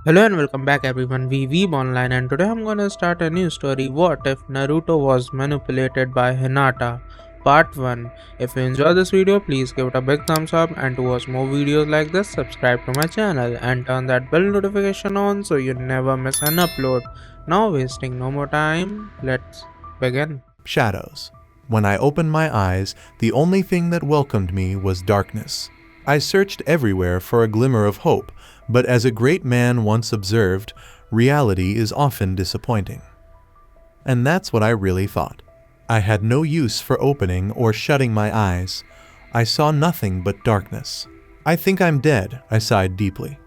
Hello and welcome back everyone, we Weeb Online, and today I'm gonna start a new story. What if Naruto was manipulated by Hinata? Part 1. If you enjoy this video, please give it a big thumbs up, and to watch more videos like this, subscribe to my channel and turn that bell notification on so you never miss an upload. Now wasting no more time, let's begin. Shadows. When I opened my eyes, the only thing that welcomed me was darkness. I searched everywhere for a glimmer of hope, but as a great man once observed, reality is often disappointing. And that's what I really thought. I had no use for opening or shutting my eyes. I saw nothing but darkness. I think I'm dead, I sighed deeply.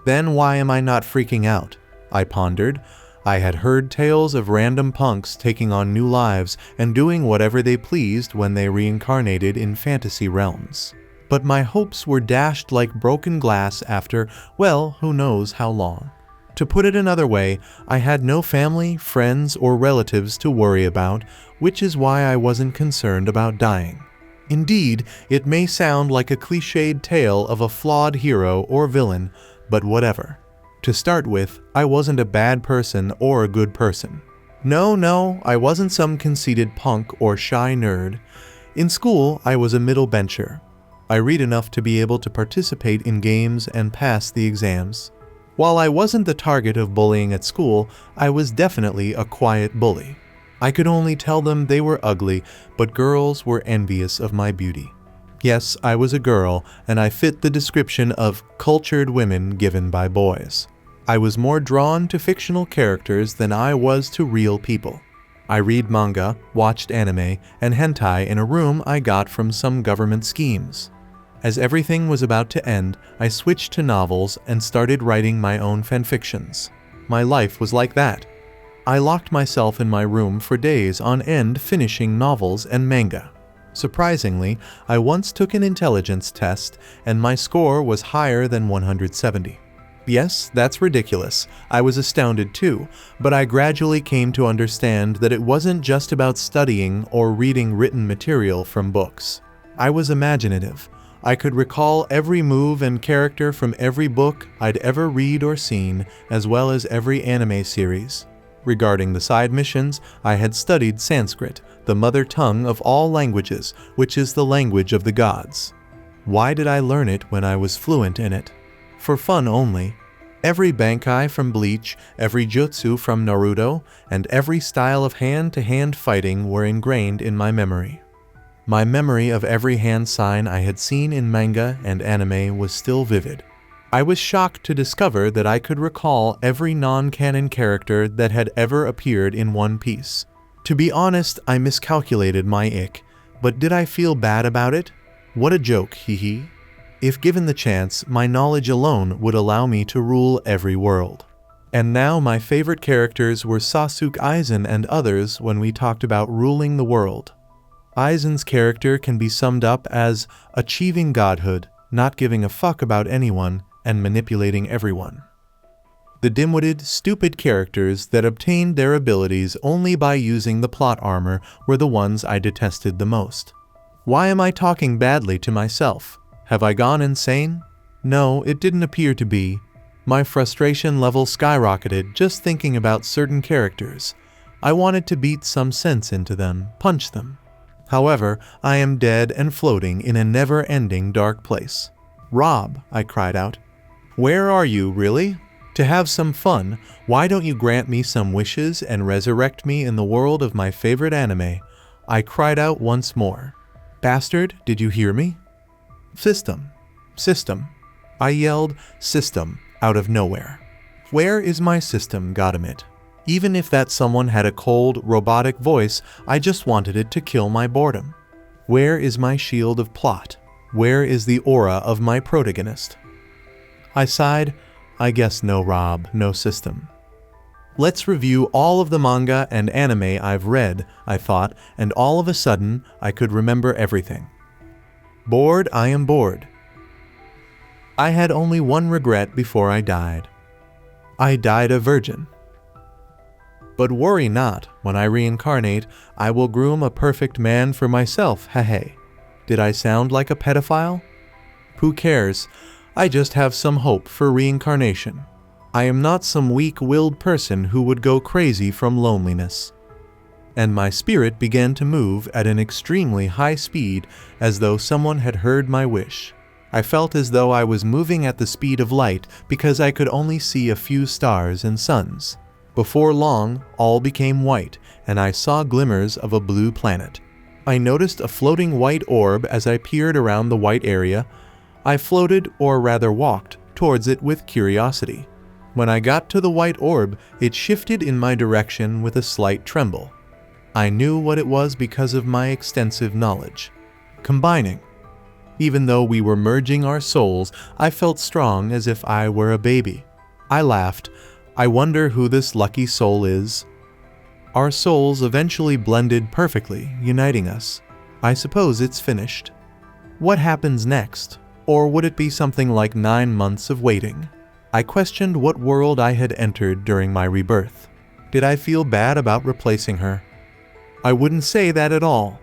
Then why am I not freaking out? I pondered. I had heard tales of random punks taking on new lives and doing whatever they pleased when they reincarnated in fantasy realms. But my hopes were dashed like broken glass after, well, who knows how long. To put it another way, I had no family, friends, or relatives to worry about, which is why I wasn't concerned about dying. Indeed, it may sound like a cliched tale of a flawed hero or villain, but whatever. To start with, I wasn't a bad person or a good person. No, I wasn't some conceited punk or shy nerd. In school, I was a middle bencher. I read enough to be able to participate in games and pass the exams. While I wasn't the target of bullying at school, I was definitely a quiet bully. I could only tell them they were ugly, but girls were envious of my beauty. Yes, I was a girl, and I fit the description of cultured women given by boys. I was more drawn to fictional characters than I was to real people. I read manga, watched anime, and hentai in a room I got from some government schemes. As everything was about to end, I switched to novels and started writing my own fanfictions. My life was like that. I locked myself in my room for days on end finishing novels and manga. Surprisingly, I once took an intelligence test and my score was higher than 170. Yes, that's ridiculous. I was astounded too, but I gradually came to understand that it wasn't just about studying or reading written material from books. I was imaginative. I could recall every move and character from every book I'd ever read or seen, as well as every anime series. Regarding the side missions, I had studied Sanskrit, the mother tongue of all languages, which is the language of the gods. Why did I learn it when I was fluent in it? For fun only. Every Bankai from Bleach, every jutsu from Naruto, and every style of hand-to-hand fighting were ingrained in my memory. My memory of every hand sign I had seen in manga and anime was still vivid. I was shocked to discover that I could recall every non-canon character that had ever appeared in One Piece. To be honest, I miscalculated my ick, but did I feel bad about it? What a joke, hee. If given the chance, my knowledge alone would allow me to rule every world. And now my favorite characters were Sasuke Aizen and others when we talked about ruling the world. Aizen's character can be summed up as achieving godhood, not giving a fuck about anyone, and manipulating everyone. The dim-witted, stupid characters that obtained their abilities only by using the plot armor were the ones I detested the most. Why am I talking badly to myself? Have I gone insane? No, it didn't appear to be. My frustration level skyrocketed just thinking about certain characters. I wanted to beat some sense into them, punch them. However, I am dead and floating in a never-ending dark place. Rob, I cried out. Where are you, really? To have some fun, why don't you grant me some wishes and resurrect me in the world of my favorite anime? I cried out once more. Bastard, did you hear me? System. I yelled, system, out of nowhere. Where is my system, Goddammit? Even if that someone had a cold, robotic voice, I just wanted it to kill my boredom. Where is my shield of plot? Where is the aura of my protagonist? I sighed. I guess no Rob, no system. Let's review all of the manga and anime I've read, I thought, and all of a sudden, I could remember everything. Bored, I am bored. I had only one regret before I died. I died a virgin. But worry not, when I reincarnate, I will groom a perfect man for myself, hey. Did I sound like a pedophile? Who cares? I just have some hope for reincarnation. I am not some weak-willed person who would go crazy from loneliness. And my spirit began to move at an extremely high speed, as though someone had heard my wish. I felt as though I was moving at the speed of light because I could only see a few stars and suns. Before long, all became white, and I saw glimmers of a blue planet. I noticed a floating white orb as I peered around the white area. I floated, or rather walked, towards it with curiosity. When I got to the white orb, it shifted in my direction with a slight tremble. I knew what it was because of my extensive knowledge. Combining. Even though we were merging our souls, I felt strong as if I were a baby. I laughed. I wonder who this lucky soul is. Our souls eventually blended perfectly, uniting us. I suppose it's finished. What happens next? Or would it be something like 9 months of waiting? I questioned what world I had entered during my rebirth. Did I feel bad about replacing her? I wouldn't say that at all.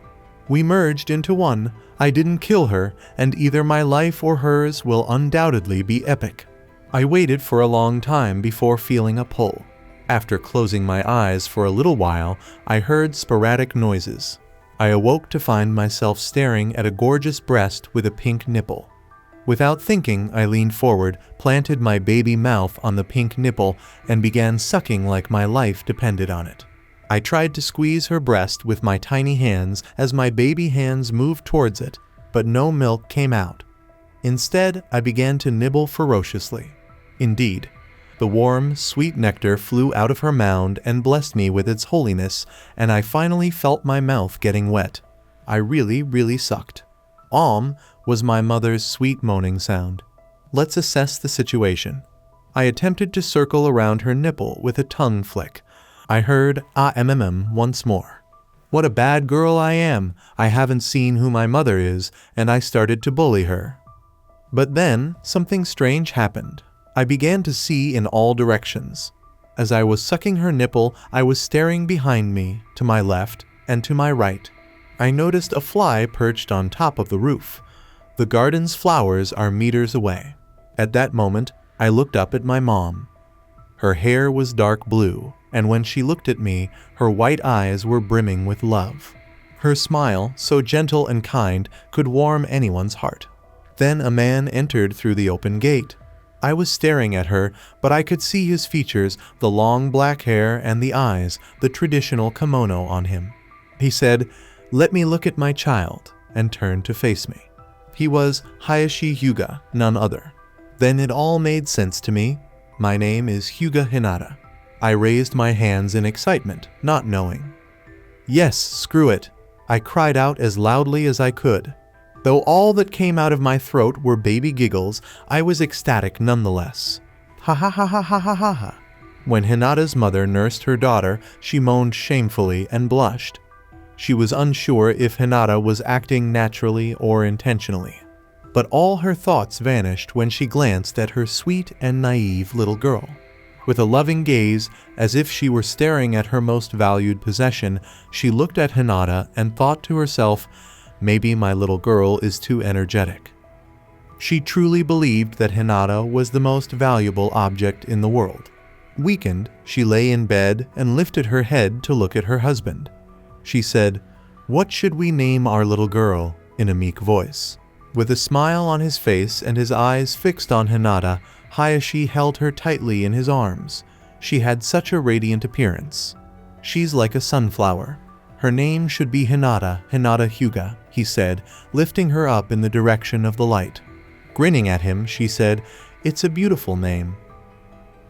We merged into one. I didn't kill her, and either my life or hers will undoubtedly be epic. I waited for a long time before feeling a pull. After closing my eyes for a little while, I heard sporadic noises. I awoke to find myself staring at a gorgeous breast with a pink nipple. Without thinking, I leaned forward, planted my baby mouth on the pink nipple, and began sucking like my life depended on it. I tried to squeeze her breast with my tiny hands as my baby hands moved towards it, but no milk came out. Instead, I began to nibble ferociously. Indeed, the warm, sweet nectar flew out of her mound and blessed me with its holiness, and I finally felt my mouth getting wet. I really sucked. Was my mother's sweet moaning sound. Let's assess the situation. I attempted to circle around her nipple with a tongue flick. I heard once more. What a bad girl I am. I haven't seen who my mother is, and I started to bully her. But then, something strange happened. I began to see in all directions. As I was sucking her nipple, I was staring behind me, to my left, and to my right. I noticed a fly perched on top of the roof. The garden's flowers are meters away. At that moment, I looked up at my mom. Her hair was dark blue, and when she looked at me, her white eyes were brimming with love. Her smile, so gentle and kind, could warm anyone's heart. Then a man entered through the open gate. I was staring at her, but I could see his features, the long black hair and the eyes, the traditional kimono on him. He said, "Let me look at my child," and turned to face me. He was Hayashi Hyuga, none other. Then it all made sense to me. My name is Hyuga Hinata. I raised my hands in excitement, not knowing. Yes, screw it. I cried out as loudly as I could. Though all that came out of my throat were baby giggles, I was ecstatic nonetheless. Ha ha ha ha ha ha ha ha. When Hinata's mother nursed her daughter, she moaned shamefully and blushed. She was unsure if Hinata was acting naturally or intentionally. But all her thoughts vanished when she glanced at her sweet and naive little girl. With a loving gaze, as if she were staring at her most valued possession, she looked at Hinata and thought to herself, maybe my little girl is too energetic. She truly believed that Hinata was the most valuable object in the world. Weakened, she lay in bed and lifted her head to look at her husband. She said, "What should we name our little girl?" in a meek voice. With a smile on his face and his eyes fixed on Hinata, Hayashi held her tightly in his arms. She had such a radiant appearance. "She's like a sunflower. Her name should be Hinata Hyuga," he said, lifting her up in the direction of the light. Grinning at him, she said, "It's a beautiful name."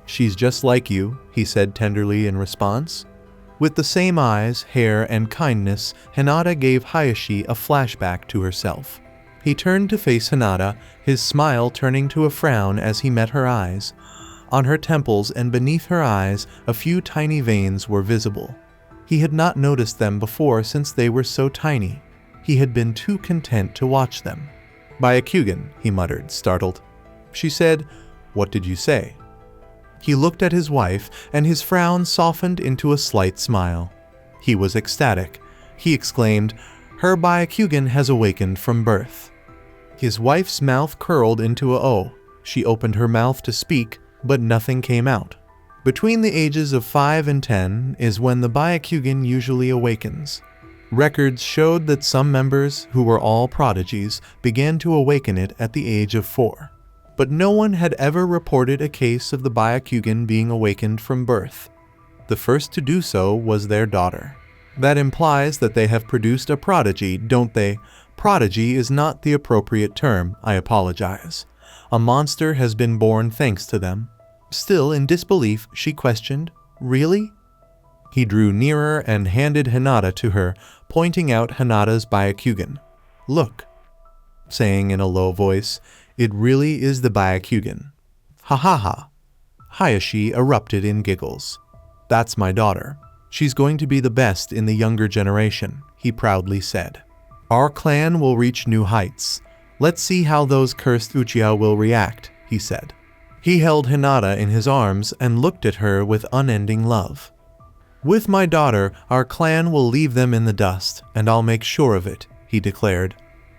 "She's just like you," he said tenderly in response. With the same eyes, hair, and kindness, Hinata gave Hayashi a flashback to herself. He turned to face Hinata, his smile turning to a frown as he met her eyes. On her temples and beneath her eyes, a few tiny veins were visible. He had not noticed them before since they were so tiny. He had been too content to watch them. "Byakugan," he muttered, startled. She said, "What did you say?" He looked at his wife, and his frown softened into a slight smile. He was ecstatic. He exclaimed, "Her Byakugan has awakened from birth." His wife's mouth curled into a O. She opened her mouth to speak, but nothing came out. Between the ages of 5 and 10 is when the Byakugan usually awakens. Records showed that some members, who were all prodigies, began to awaken it at the age of 4. But no one had ever reported a case of the Byakugan being awakened from birth. The first to do so was their daughter. That implies that they have produced a prodigy, don't they? Prodigy is not the appropriate term, I apologize. A monster has been born thanks to them. Still in disbelief, she questioned, "Really?" He drew nearer and handed Hinata to her, pointing out Hinata's Byakugan. "Look," saying in a low voice, "it really is the Byakugan." "Ha ha ha." Hayashi erupted in giggles. "That's my daughter. She's going to be the best in the younger generation," he proudly said. "Our clan will reach new heights. Let's see how those cursed Uchiha will react," he said. He held Hinata in his arms and looked at her with unending love. "With my daughter, our clan will leave them in the dust, and I'll make sure of it," he declared.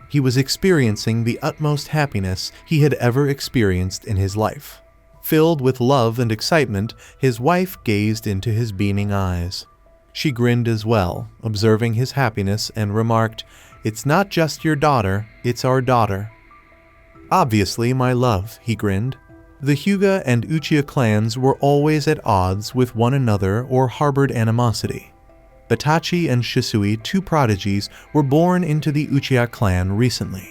He was experiencing the utmost happiness he had ever experienced in his life. Filled with love and excitement, his wife gazed into his beaming eyes. She grinned as well, observing his happiness, and remarked, "It's not just your daughter, it's our daughter." "Obviously, my love," he grinned. The Hyuga and Uchiha clans were always at odds with one another or harbored animosity. Itachi and Shisui, two prodigies, were born into the Uchiha clan recently.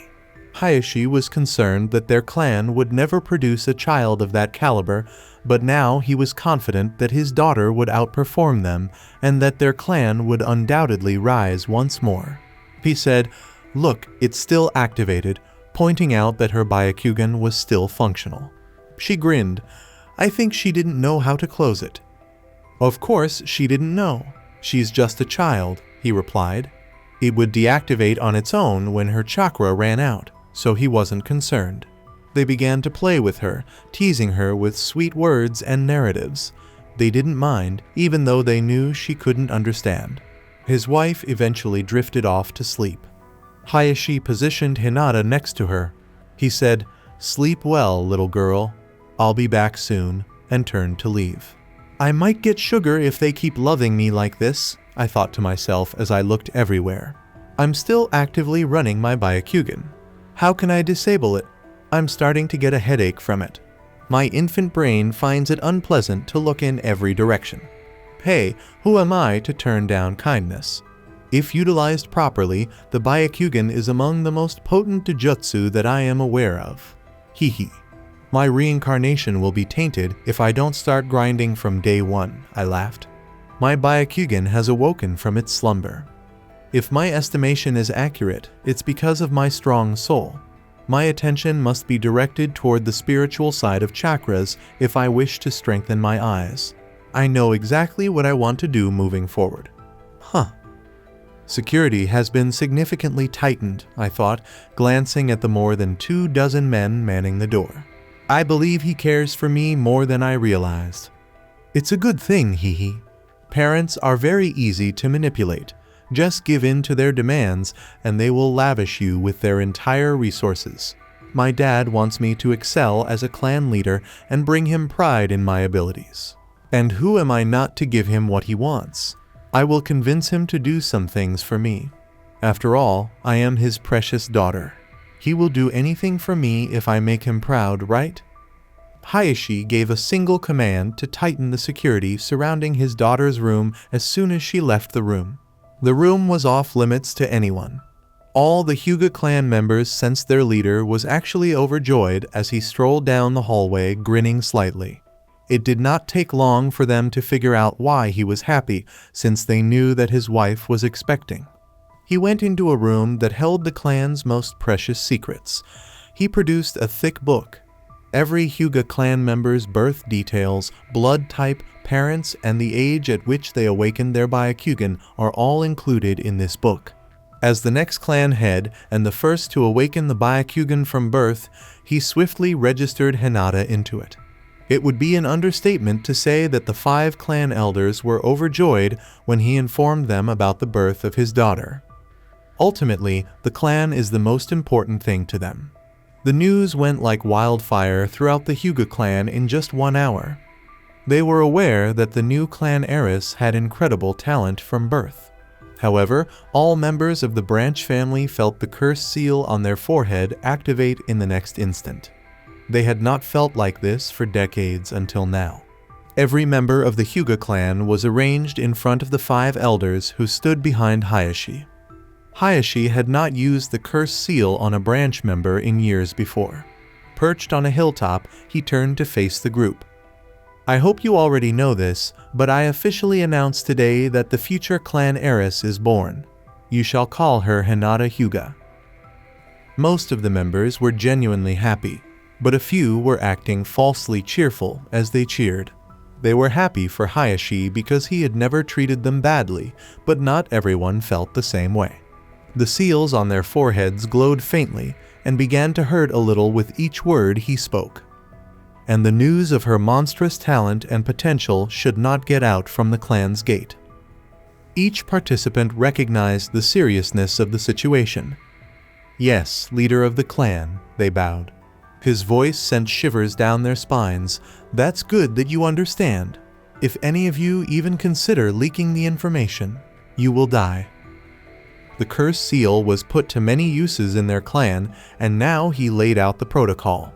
Hayashi was concerned that their clan would never produce a child of that caliber, but now he was confident that his daughter would outperform them and that their clan would undoubtedly rise once more. He said, "Look, it's still activated," pointing out that her Byakugan was still functional. She grinned. "I think she didn't know how to close it." "Of course she didn't know. She's just a child," he replied. It would deactivate on its own when her chakra ran out, so he wasn't concerned. They began to play with her, teasing her with sweet words and narratives. They didn't mind, even though they knew she couldn't understand. His wife eventually drifted off to sleep. Hayashi positioned Hinata next to her. He said, "Sleep well, little girl. I'll be back soon," and turned to leave. "I might get sugar if they keep loving me like this," I thought to myself as I looked everywhere. I'm still actively running my Byakugan. How can I disable it? I'm starting to get a headache from it. My infant brain finds it unpleasant to look in every direction. Hey, who am I to turn down kindness? If utilized properly, the Byakugan is among the most potent jujutsu that I am aware of. Hee. My reincarnation will be tainted if I don't start grinding from day one, I laughed. My Byakugan has awoken from its slumber. If my estimation is accurate, it's because of my strong soul. My attention must be directed toward the spiritual side of chakras if I wish to strengthen my eyes. I know exactly what I want to do moving forward. Security has been significantly tightened, I thought, glancing at the more than 24 men manning the door. I believe he cares for me more than I realized. It's a good thing, hee. Parents are very easy to manipulate. Just give in to their demands and they will lavish you with their entire resources. My dad wants me to excel as a clan leader and bring him pride in my abilities. And who am I not to give him what he wants? I will convince him to do some things for me. After all, I am his precious daughter. He will do anything for me if I make him proud, right? Hayashi gave a single command to tighten the security surrounding his daughter's room as soon as she left the room. The room was off limits to anyone. All the Hyuga clan members sensed their leader was actually overjoyed as he strolled down the hallway, grinning slightly. It did not take long for them to figure out why he was happy, since they knew that his wife was expecting. He went into a room that held the clan's most precious secrets. He produced a thick book. Every Hyuga clan member's birth details, blood type, parents, and the age at which they awakened their Byakugan are all included in this book. As the next clan head and the first to awaken the Byakugan from birth, he swiftly registered Hinata into it. It would be an understatement to say that the 5 clan elders were overjoyed when he informed them about the birth of his daughter. Ultimately, the clan is the most important thing to them. The news went like wildfire throughout the Hyuga clan in just 1 hour. They were aware that the new clan heiress had incredible talent from birth. However, all members of the branch family felt the curse seal on their forehead activate in the next instant. They had not felt like this for decades until now. Every member of the Hyuga clan was arranged in front of the 5 elders who stood behind Hayashi. Hayashi had not used the curse seal on a branch member in years before. Perched on a hilltop, he turned to face the group. I hope you already know this, but I officially announce today that the future clan heiress is born. You shall call her Hinata Hyuga. Most of the members were genuinely happy, but a few were acting falsely cheerful as they cheered. They were happy for Hayashi because he had never treated them badly, but not everyone felt the same way. The seals on their foreheads glowed faintly and began to hurt a little with each word he spoke. And the news of her monstrous talent and potential should not get out from the clan's gate. Each participant recognized the seriousness of the situation. Yes, leader of the clan, they bowed. His voice sent shivers down their spines. That's good that you understand. If any of you even consider leaking the information, you will die. The curse seal was put to many uses in their clan, and now he laid out the protocol.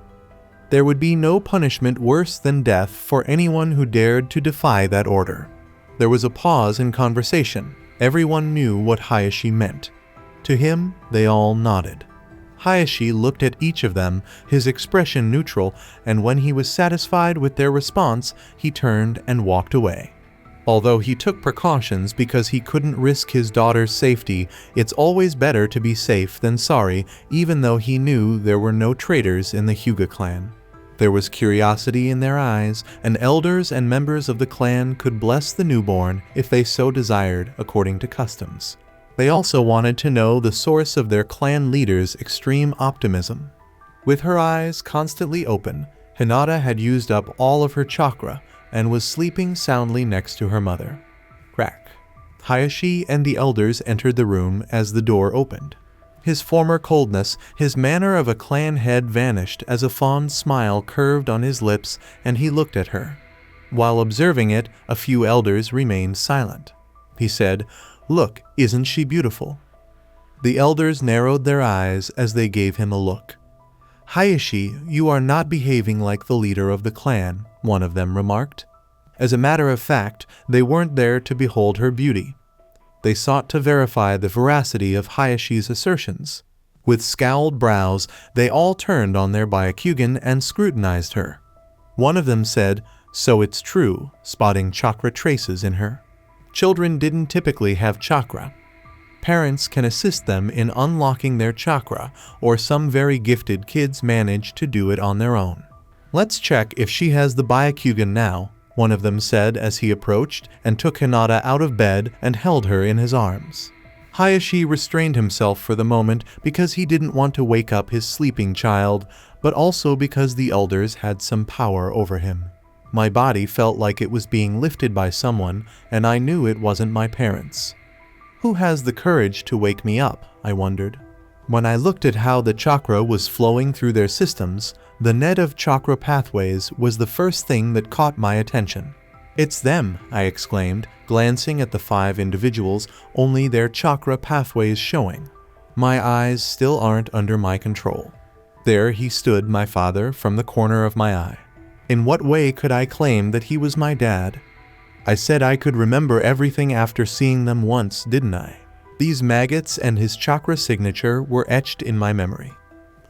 There would be no punishment worse than death for anyone who dared to defy that order. There was a pause in conversation. Everyone knew what Hayashi meant. To him, they all nodded. Hayashi looked at each of them, his expression neutral, and when he was satisfied with their response, he turned and walked away. Although he took precautions because he couldn't risk his daughter's safety, it's always better to be safe than sorry, even though he knew there were no traitors in the Hyuga clan. There was curiosity in their eyes, and elders and members of the clan could bless the newborn if they so desired according to customs. They also wanted to know the source of their clan leader's extreme optimism. With her eyes constantly open, Hinata had used up all of her chakra and was sleeping soundly next to her mother. Crack. Hayashi and the elders entered the room as the door opened. His former coldness, his manner of a clan head vanished as a fond smile curved on his lips, and he looked at her. While observing it, a few elders remained silent. He said, "Look, isn't she beautiful?" The elders narrowed their eyes as they gave him a look. "Hayashi, you are not behaving like the leader of the clan," one of them remarked. As a matter of fact, they weren't there to behold her beauty. They sought to verify the veracity of Hayashi's assertions. With scowled brows, they all turned on their Byakugan and scrutinized her. One of them said, "So it's true," spotting chakra traces in her. Children didn't typically have chakra. Parents can assist them in unlocking their chakra, or some very gifted kids manage to do it on their own. "Let's check if she has the Byakugan now," one of them said as he approached and took Hinata out of bed and held her in his arms. Hayashi restrained himself for the moment because he didn't want to wake up his sleeping child, but also because the elders had some power over him. My body felt like it was being lifted by someone, and I knew it wasn't my parents. Who has the courage to wake me up? I wondered. When I looked at how the chakra was flowing through their systems, the net of chakra pathways was the first thing that caught my attention. "It's them," I exclaimed, glancing at the 5 individuals, only their chakra pathways showing. My eyes still aren't under my control. There he stood, my father, from the corner of my eye. In what way could I claim that he was my dad? I said I could remember everything after seeing them once, didn't I? These maggots and his chakra signature were etched in my memory.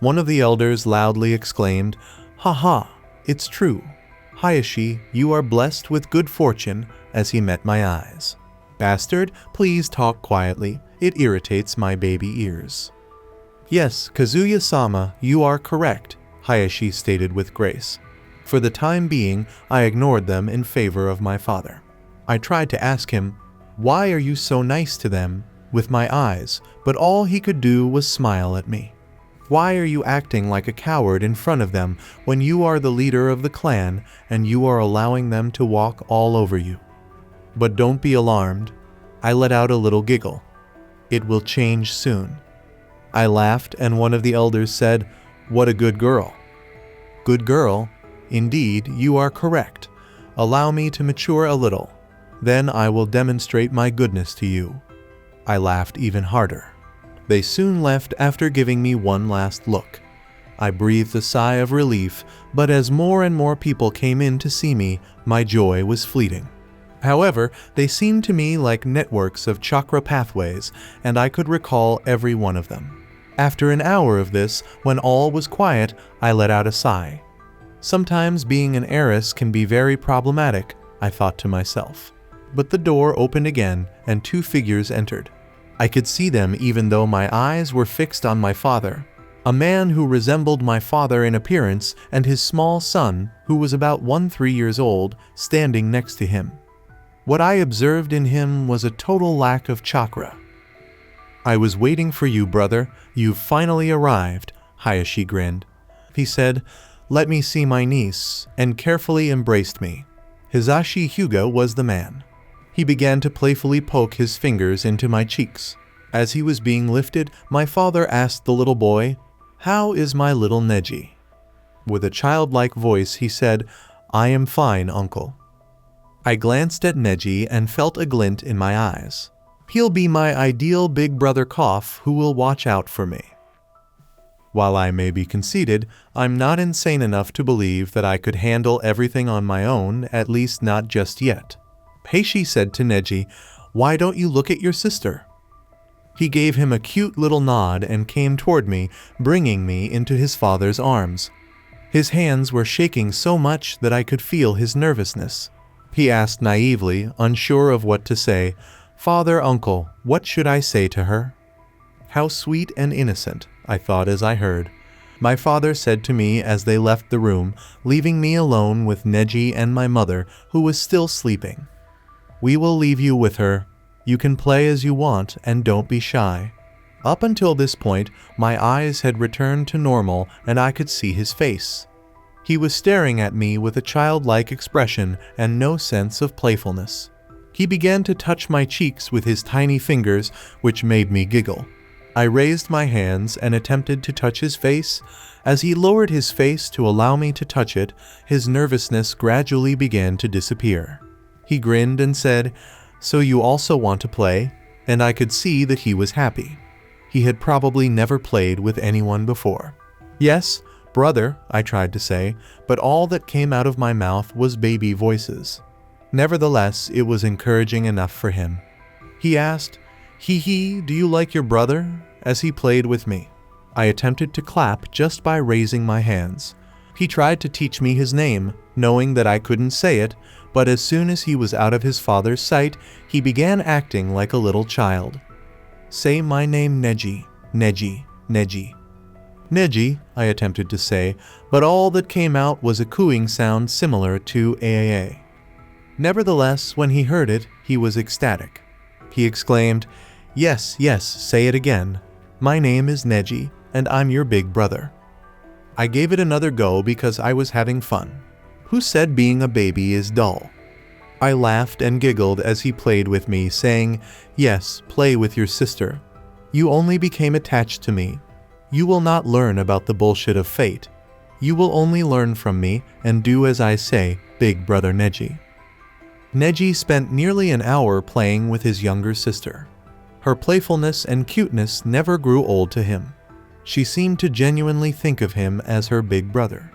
One of the elders loudly exclaimed, "Ha ha, it's true. Hayashi, you are blessed with good fortune," as he met my eyes. "Bastard, please talk quietly. It irritates my baby ears." "Yes, Kazuya-sama, you are correct," Hayashi stated with grace. For the time being, I ignored them in favor of my father. I tried to ask him, "Why are you so nice to them?" with my eyes, but all he could do was smile at me. "Why are you acting like a coward in front of them when you are the leader of the clan and you are allowing them to walk all over you?" "But don't be alarmed." I let out a little giggle. "It will change soon." I laughed, and one of the elders said, What a good girl. Good girl? Indeed, you are correct. Allow me to mature a little. Then I will demonstrate my goodness to you. I laughed even harder. They soon left after giving me one last look. I breathed a sigh of relief, but as more and more people came in to see me, my joy was fleeting. However, they seemed to me like networks of chakra pathways, and I could recall every one of them. After an hour of this, when all was quiet, I let out a sigh. Sometimes being an heiress can be very problematic, I thought to myself. But the door opened again, and 2 figures entered. I could see them even though my eyes were fixed on my father. A man who resembled my father in appearance, and his small son, who was about 3 years old, standing next to him. What I observed in him was a total lack of chakra. I was waiting for you, brother. You've finally arrived, Hayashi grinned. He said, "Let me see my niece," and carefully embraced me. Hisashi Hyuga was the man. He began to playfully poke his fingers into my cheeks. As he was being lifted, my father asked the little boy, "How is my little Neji?" With a childlike voice, he said, "I am fine, uncle." I glanced at Neji and felt a glint in my eyes. He'll be my ideal big brother Koff who will watch out for me. While I may be conceited, I'm not insane enough to believe that I could handle everything on my own, at least not just yet. Heishi said to Neji, "Why don't you look at your sister?" He gave him a cute little nod and came toward me, bringing me into his father's arms. His hands were shaking so much that I could feel his nervousness. He asked naively, unsure of what to say, "Father, uncle, what should I say to her?" How sweet and innocent, I thought as I heard. My father said to me as they left the room, leaving me alone with Neji and my mother, who was still sleeping. "We will leave you with her. You can play as you want and don't be shy." Up until this point, my eyes had returned to normal and I could see his face. He was staring at me with a childlike expression and no sense of playfulness. He began to touch my cheeks with his tiny fingers, which made me giggle. I raised my hands and attempted to touch his face. As he lowered his face to allow me to touch it, his nervousness gradually began to disappear. He grinned and said, "So you also want to play?" And I could see that he was happy. He had probably never played with anyone before. "Yes, brother," I tried to say, but all that came out of my mouth was baby voices. Nevertheless, it was encouraging enough for him. He asked, "Hee, do you like your brother?" as he played with me. I attempted to clap just by raising my hands. He tried to teach me his name, knowing that I couldn't say it, but as soon as he was out of his father's sight, he began acting like a little child. "Say my name, Neji, Neji, Neji." "Neji," I attempted to say, but all that came out was a cooing sound similar to AAA. Nevertheless, when he heard it, he was ecstatic. He exclaimed, Yes, say it again. My name is Neji, and I'm your big brother." I gave it another go because I was having fun. Who said being a baby is dull? I laughed and giggled as he played with me, saying, "Yes, play with your sister. You only became attached to me. You will not learn about the bullshit of fate. You will only learn from me and do as I say, big brother Neji." Neji spent nearly an hour playing with his younger sister. Her playfulness and cuteness never grew old to him. She seemed to genuinely think of him as her big brother.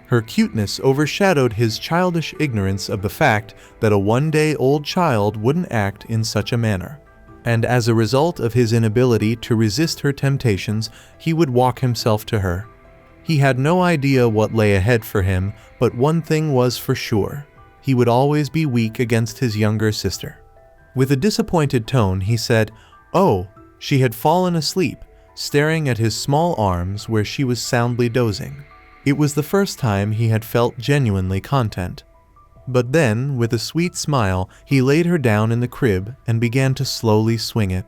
Her cuteness overshadowed his childish ignorance of the fact that a one-day-old child wouldn't act in such a manner. And as a result of his inability to resist her temptations, he would walk himself to her. He had no idea what lay ahead for him, but one thing was for sure. He would always be weak against his younger sister. With a disappointed tone, he said, "Oh," she had fallen asleep, staring at his small arms where she was soundly dozing. It was the first time he had felt genuinely content. But then, with a sweet smile, he laid her down in the crib and began to slowly swing it.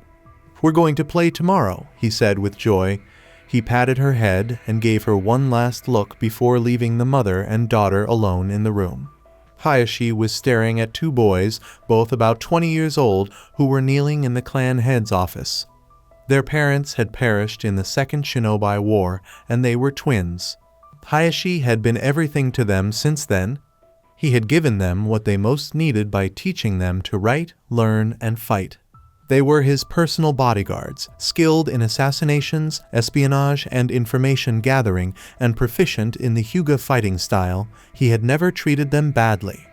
"We're going to play tomorrow," he said with joy. He patted her head and gave her one last look before leaving the mother and daughter alone in the room. Hayashi was staring at 2 boys, both about 20 years old, who were kneeling in the clan head's office. Their parents had perished in the Second Shinobi War, and they were twins. Hayashi had been everything to them since then. He had given them what they most needed by teaching them to write, learn, and fight. They were his personal bodyguards, skilled in assassinations, espionage, and information gathering, and proficient in the Hyuga fighting style. He had never treated them badly.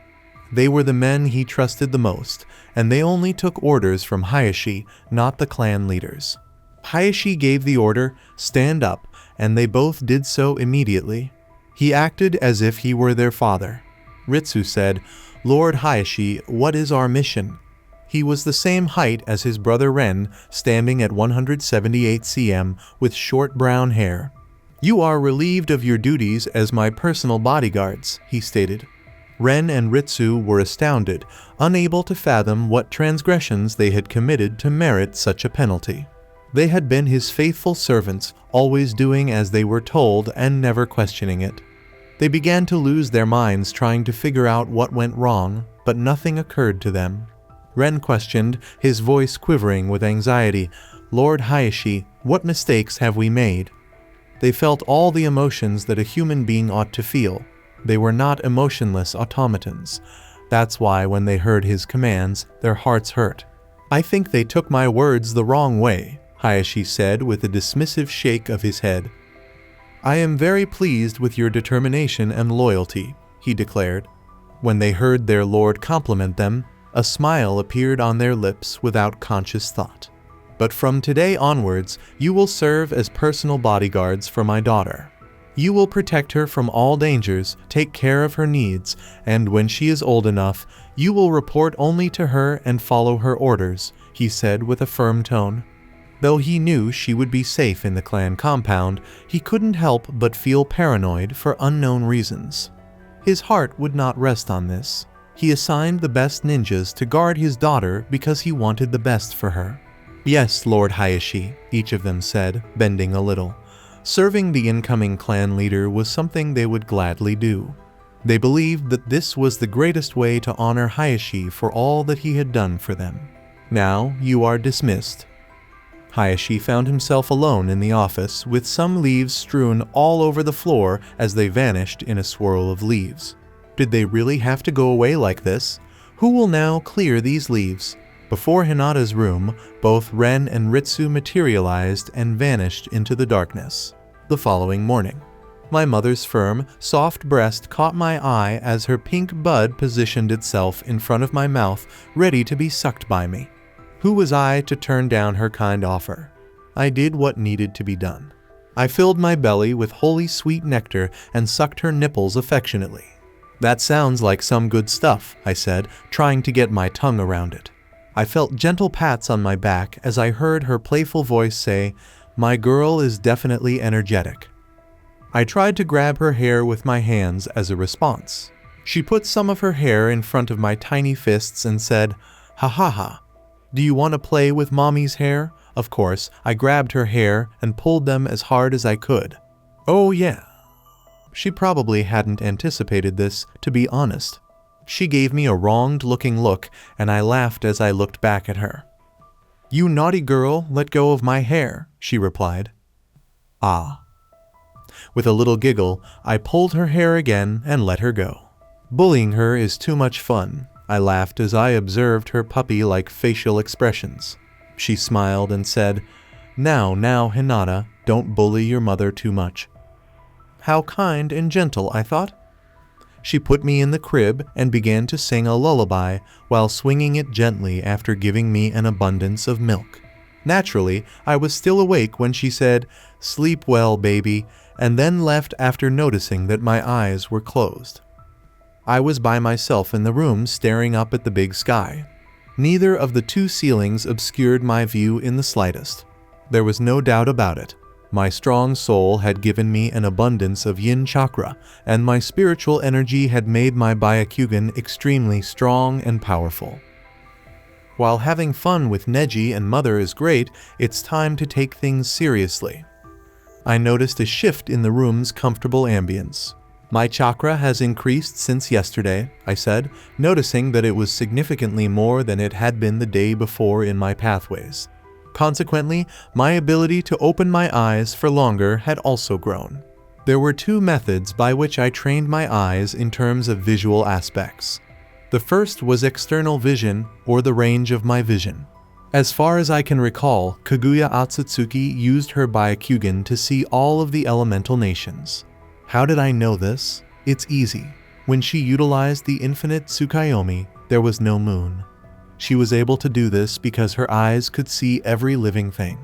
They were the men he trusted the most, and they only took orders from Hayashi, not the clan leaders. Hayashi gave the order, "Stand up," and they both did so immediately. He acted as if he were their father. Ritsu said, "Lord Hayashi, what is our mission?" He was the same height as his brother Ren, standing at 178 cm with short brown hair. "You are relieved of your duties as my personal bodyguards," he stated. Ren and Ritsu were astounded, unable to fathom what transgressions they had committed to merit such a penalty. They had been his faithful servants, always doing as they were told and never questioning it. They began to lose their minds trying to figure out what went wrong, but nothing occurred to them. Ren questioned, his voice quivering with anxiety, "Lord Hayashi, what mistakes have we made?" They felt all the emotions that a human being ought to feel. They were not emotionless automatons. That's why when they heard his commands, their hearts hurt. "I think they took my words the wrong way," Hayashi said with a dismissive shake of his head. "I am very pleased with your determination and loyalty," he declared. When they heard their lord compliment them, a smile appeared on their lips without conscious thought. "But from today onwards, you will serve as personal bodyguards for my daughter. You will protect her from all dangers, take care of her needs, and when she is old enough, you will report only to her and follow her orders," he said with a firm tone. Though he knew she would be safe in the clan compound, he couldn't help but feel paranoid for unknown reasons. His heart would not rest on this. He assigned the best ninjas to guard his daughter because he wanted the best for her. "Yes, Lord Hayashi," each of them said, bending a little. Serving the incoming clan leader was something they would gladly do. They believed that this was the greatest way to honor Hayashi for all that he had done for them. "Now you are dismissed." Hayashi found himself alone in the office with some leaves strewn all over the floor as they vanished in a swirl of leaves. Did they really have to go away like this? Who will now clear these leaves? Before Hinata's room, both Ren and Ritsu materialized and vanished into the darkness. The following morning, my mother's firm, soft breast caught my eye as her pink bud positioned itself in front of my mouth, ready to be sucked by me. Who was I to turn down her kind offer? I did what needed to be done. I filled my belly with holy sweet nectar and sucked her nipples affectionately. "That sounds like some good stuff," I said, trying to get my tongue around it. I felt gentle pats on my back as I heard her playful voice say, "My girl is definitely energetic." I tried to grab her hair with my hands as a response. She put some of her hair in front of my tiny fists and said, "Ha ha ha. Do you want to play with mommy's hair?" Of course, I grabbed her hair and pulled them as hard as I could. "Oh yeah." She probably hadn't anticipated this, to be honest. She gave me a wronged-looking look, and I laughed as I looked back at her. "You naughty girl, let go of my hair," she replied. "Ah." With a little giggle, I pulled her hair again and let her go. "Bullying her is too much fun," I laughed as I observed her puppy-like facial expressions. She smiled and said, Now, Hinata, don't bully your mother too much." How kind and gentle, I thought. She put me in the crib and began to sing a lullaby while swinging it gently after giving me an abundance of milk. Naturally, I was still awake when she said, "Sleep well, baby," and then left after noticing that my eyes were closed. I was by myself in the room staring up at the big sky. Neither of the two ceilings obscured my view in the slightest. There was no doubt about it. My strong soul had given me an abundance of yin chakra, and my spiritual energy had made my Byakugan extremely strong and powerful. While having fun with Neji and Mother is great, it's time to take things seriously. I noticed a shift in the room's comfortable ambience. "My chakra has increased since yesterday," I said, noticing that it was significantly more than it had been the day before in my pathways. Consequently, my ability to open my eyes for longer had also grown. There were two methods by which I trained my eyes in terms of visual aspects. The first was external vision, or the range of my vision. As far as I can recall, Kaguya Otsutsuki used her Byakugan to see all of the elemental nations. How did I know this? It's easy. When she utilized the infinite Tsukuyomi, there was no moon. She was able to do this because her eyes could see every living thing.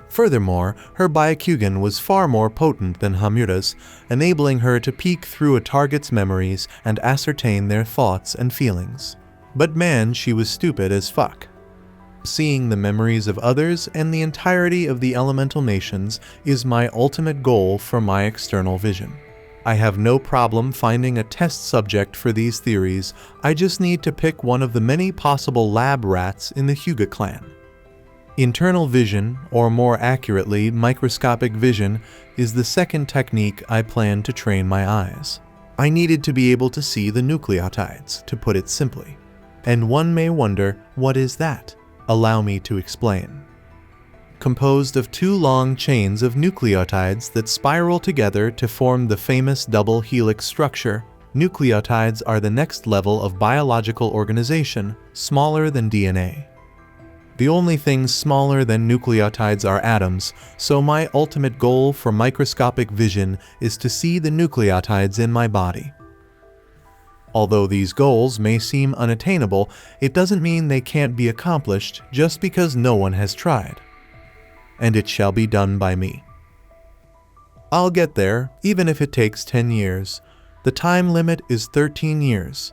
Furthermore, her Byakugan was far more potent than Hamura's, enabling her to peek through a target's memories and ascertain their thoughts and feelings. But man, she was stupid as fuck. Seeing the memories of others and the entirety of the elemental nations is my ultimate goal for my external vision. I have no problem finding a test subject for these theories, I just need to pick one of the many possible lab rats in the Hyuga clan. Internal vision, or more accurately, microscopic vision, is the second technique I plan to train my eyes. I needed to be able to see the nucleotides, to put it simply. And one may wonder, what is that? Allow me to explain. Composed of two long chains of nucleotides that spiral together to form the famous double helix structure, nucleotides are the next level of biological organization, smaller than DNA. The only things smaller than nucleotides are atoms, so my ultimate goal for microscopic vision is to see the nucleotides in my body. Although these goals may seem unattainable, it doesn't mean they can't be accomplished just because no one has tried. And it shall be done by me. I'll get there, even if it takes 10 years. The time limit is 13 years.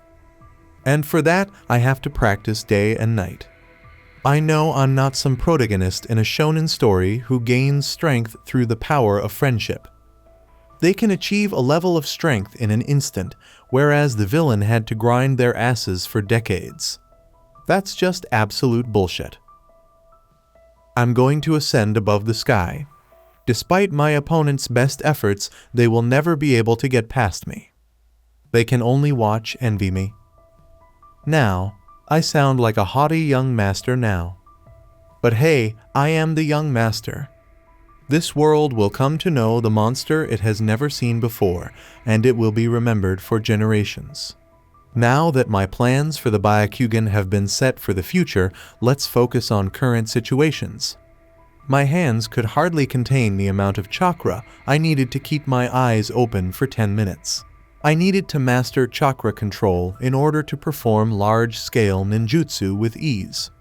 And for that, I have to practice day and night. I know I'm not some protagonist in a shonen story who gains strength through the power of friendship. They can achieve a level of strength in an instant, whereas the villain had to grind their asses for decades. That's just absolute bullshit. I'm going to ascend above the sky. Despite my opponent's best efforts, they will never be able to get past me. They can only watch envy me. Now, I sound like a haughty young master now. But hey, I am the young master. This world will come to know the monster it has never seen before, and it will be remembered for generations. Now that my plans for the Byakugan have been set for the future, let's focus on current situations. My hands could hardly contain the amount of chakra I needed to keep my eyes open for 10 minutes. I needed to master chakra control in order to perform large-scale ninjutsu with ease.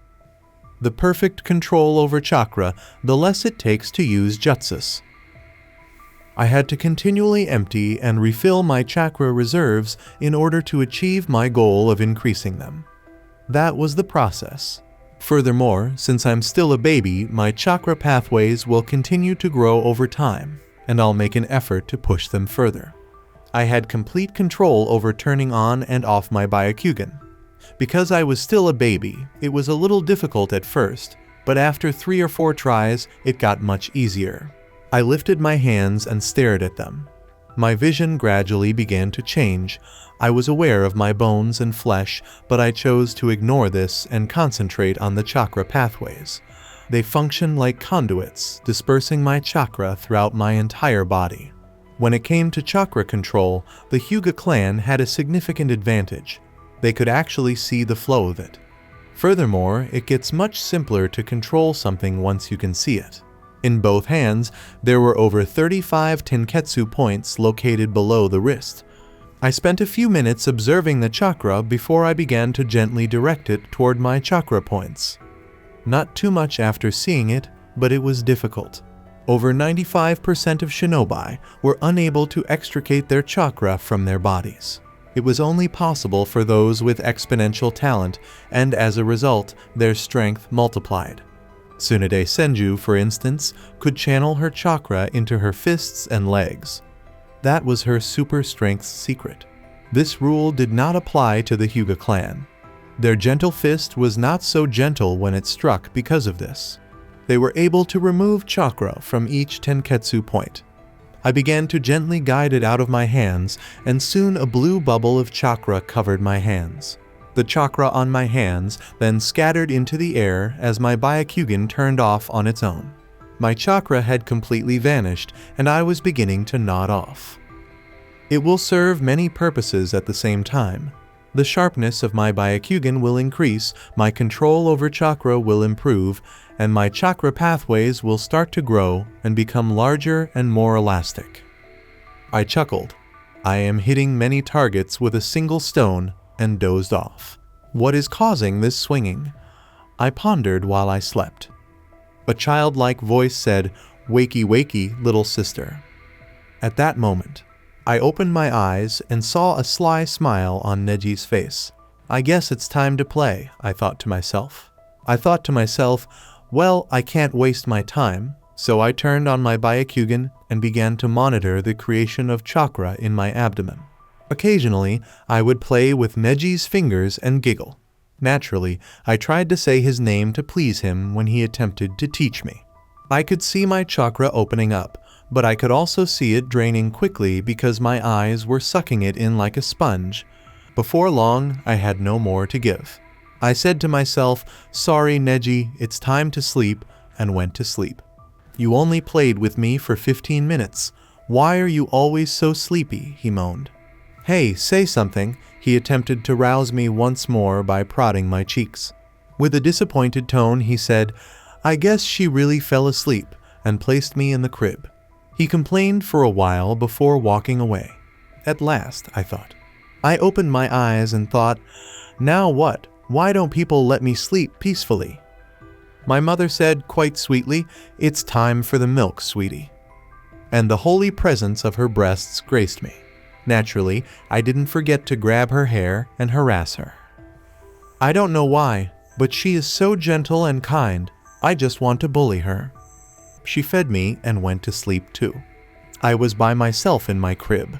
The perfect control over chakra, the less it takes to use jutsus. I had to continually empty and refill my chakra reserves in order to achieve my goal of increasing them. That was the process. Furthermore, since I'm still a baby, my chakra pathways will continue to grow over time, and I'll make an effort to push them further. I had complete control over turning on and off my Byakugan. Because I was still a baby, it was a little difficult at first, but after 3 or 4 tries, it got much easier. I lifted my hands and stared at them. My vision gradually began to change. I was aware of my bones and flesh, but I chose to ignore this and concentrate on the chakra pathways. They function like conduits, dispersing my chakra throughout my entire body. When it came to chakra control, the Hyuga clan had a significant advantage. They could actually see the flow of it. Furthermore, it gets much simpler to control something once you can see it. In both hands, there were over 35 Tenketsu points located below the wrist. I spent a few minutes observing the chakra before I began to gently direct it toward my chakra points. Not too much after seeing it, but it was difficult. Over 95% of shinobi were unable to extricate their chakra from their bodies. It was only possible for those with exponential talent, and as a result, their strength multiplied. Tsunade Senju, for instance, could channel her chakra into her fists and legs. That was her super strength's secret. This rule did not apply to the Hyuga clan. Their gentle fist was not so gentle when it struck because of this. They were able to remove chakra from each Tenketsu point. I began to gently guide it out of my hands, and soon a blue bubble of chakra covered my hands. The chakra on my hands then scattered into the air as my Byakugan turned off on its own. My chakra had completely vanished, and I was beginning to nod off. It will serve many purposes at the same time. The sharpness of my Byakugan will increase, my control over chakra will improve, and my chakra pathways will start to grow and become larger and more elastic. I chuckled. I am hitting many targets with a single stone, and dozed off. What is causing this swinging? I pondered while I slept. A childlike voice said, "Wakey, wakey, little sister." At that moment, I opened my eyes and saw a sly smile on Neji's face. I guess it's time to play, I thought to myself. Well, I can't waste my time, so I turned on my Byakugan and began to monitor the creation of chakra in my abdomen. Occasionally, I would play with Neji's fingers and giggle. Naturally, I tried to say his name to please him when he attempted to teach me. I could see my chakra opening up, but I could also see it draining quickly because my eyes were sucking it in like a sponge. Before long, I had no more to give. I said to myself, "Sorry, Neji, it's time to sleep," and went to sleep. "You only played with me for 15 minutes. Why are you always so sleepy?" he moaned. "Hey, say something." He attempted to rouse me once more by prodding my cheeks. With a disappointed tone, he said, "I guess she really fell asleep," and placed me in the crib. He complained for a while before walking away. At last, I thought. I opened my eyes and thought, now what? Why don't people let me sleep peacefully? My mother said quite sweetly, "It's time for the milk, sweetie." And the holy presence of her breasts graced me. Naturally, I didn't forget to grab her hair and harass her. I don't know why, but she is so gentle and kind, I just want to bully her. She fed me and went to sleep too. I was by myself in my crib.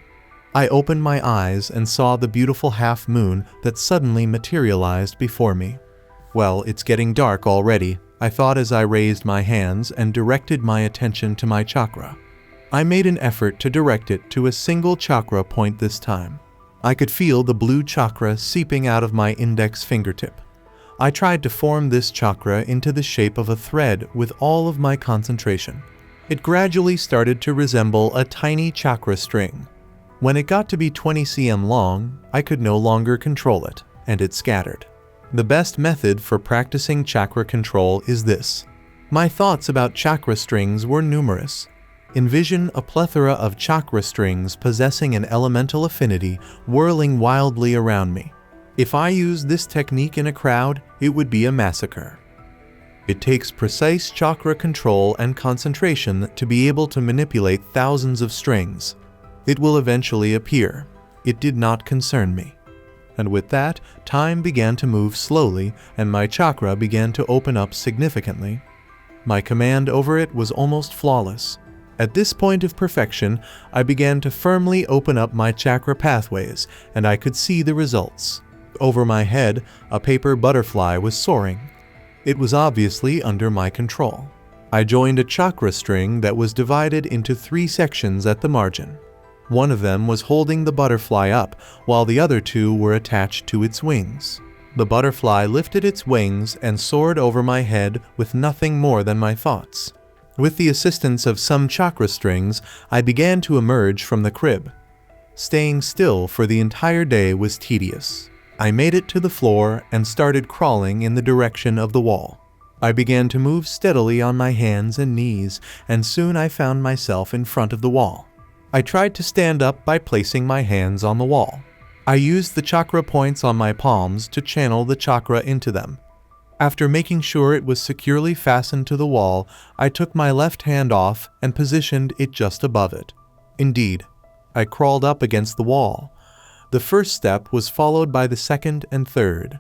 I opened my eyes and saw the beautiful half moon that suddenly materialized before me. Well, it's getting dark already, I thought as I raised my hands and directed my attention to my chakra. I made an effort to direct it to a single chakra point this time. I could feel the blue chakra seeping out of my index fingertip. I tried to form this chakra into the shape of a thread with all of my concentration. It gradually started to resemble a tiny chakra string. When it got to be 20 cm long, I could no longer control it, and it scattered. The best method for practicing chakra control is this. My thoughts about chakra strings were numerous. Envision a plethora of chakra strings possessing an elemental affinity whirling wildly around me. If I used this technique in a crowd, it would be a massacre. It takes precise chakra control and concentration to be able to manipulate thousands of strings. It will eventually appear. It did not concern me. And with that, time began to move slowly and my chakra began to open up significantly. My command over it was almost flawless. At this point of perfection, I began to firmly open up my chakra pathways, and I could see the results. Over my head, a paper butterfly was soaring. It was obviously under my control. I joined a chakra string that was divided into 3 sections at the margin. One of them was holding the butterfly up, while the other 2 were attached to its wings. The butterfly lifted its wings and soared over my head with nothing more than my thoughts. With the assistance of some chakra strings, I began to emerge from the crib. Staying still for the entire day was tedious. I made it to the floor and started crawling in the direction of the wall. I began to move steadily on my hands and knees, and soon I found myself in front of the wall. I tried to stand up by placing my hands on the wall. I used the chakra points on my palms to channel the chakra into them. After making sure it was securely fastened to the wall, I took my left hand off and positioned it just above it. Indeed, I crawled up against the wall. The first step was followed by the second and third.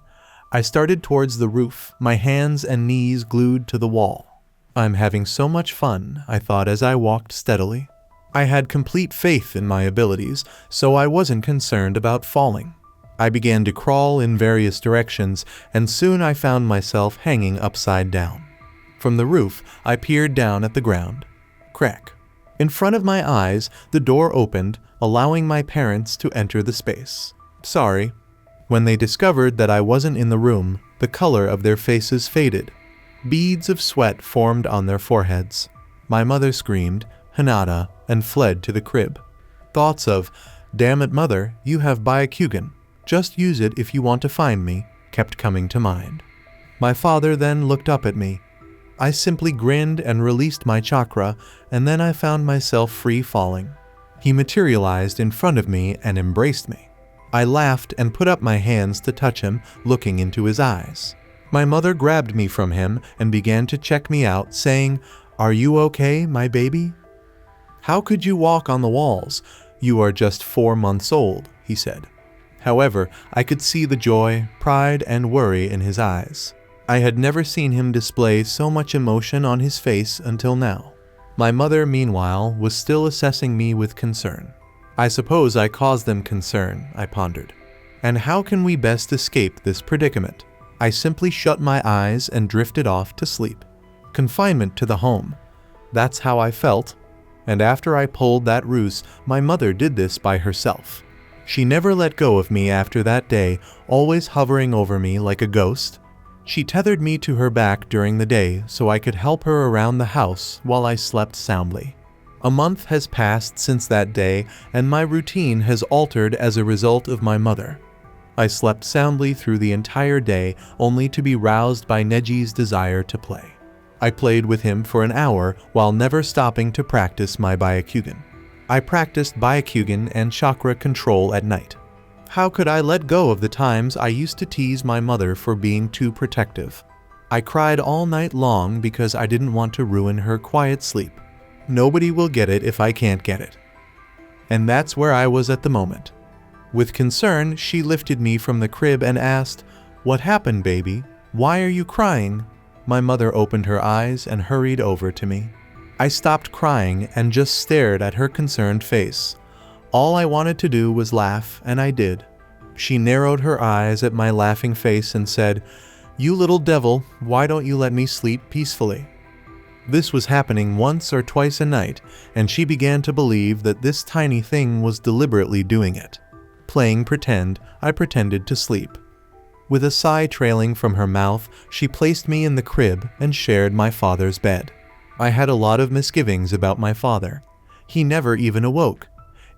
I started towards the roof, my hands and knees glued to the wall. I'm having so much fun, I thought as I walked steadily. I had complete faith in my abilities, so I wasn't concerned about falling. I began to crawl in various directions, and soon I found myself hanging upside down. From the roof, I peered down at the ground. Crack. In front of my eyes, the door opened, allowing my parents to enter the space. "Sorry." When they discovered that I wasn't in the room, the color of their faces faded. Beads of sweat formed on their foreheads. My mother screamed, "Hinata," and fled to the crib. Thoughts of, "Damn it, mother, you have Byakugan. Just use it if you want to find me," kept coming to mind. My father then looked up at me. I simply grinned and released my chakra, and then I found myself free falling. He materialized in front of me and embraced me. I laughed and put up my hands to touch him, looking into his eyes. My mother grabbed me from him and began to check me out, saying, "Are you okay, my baby?" "How could you walk on the walls? You are just 4 months old," he said. However, I could see the joy, pride, and worry in his eyes. I had never seen him display so much emotion on his face until now. My mother, meanwhile, was still assessing me with concern. I suppose I caused them concern, I pondered. And how can we best escape this predicament? I simply shut my eyes and drifted off to sleep. Confinement to the home. That's how I felt. And after I pulled that ruse, my mother did this by herself. She never let go of me after that day, always hovering over me like a ghost. She tethered me to her back during the day so I could help her around the house while I slept soundly. A month has passed since that day, and my routine has altered as a result of my mother. I slept soundly through the entire day, only to be roused by Neji's desire to play. I played with him for an hour while never stopping to practice my Byakugan. I practiced Byakugan and chakra control at night. How could I let go of the times I used to tease my mother for being too protective? I cried all night long because I didn't want to ruin her quiet sleep. Nobody will get it if I can't get it. And that's where I was at the moment. With concern, she lifted me from the crib and asked, "What happened, baby? Why are you crying?" My mother opened her eyes and hurried over to me. I stopped crying and just stared at her concerned face. All I wanted to do was laugh, and I did. She narrowed her eyes at my laughing face and said, "You little devil, why don't you let me sleep peacefully?" This was happening once or twice a night, and she began to believe that this tiny thing was deliberately doing it. Playing pretend, I pretended to sleep. With a sigh trailing from her mouth, she placed me in the crib and shared my father's bed. I had a lot of misgivings about my father. He never even awoke.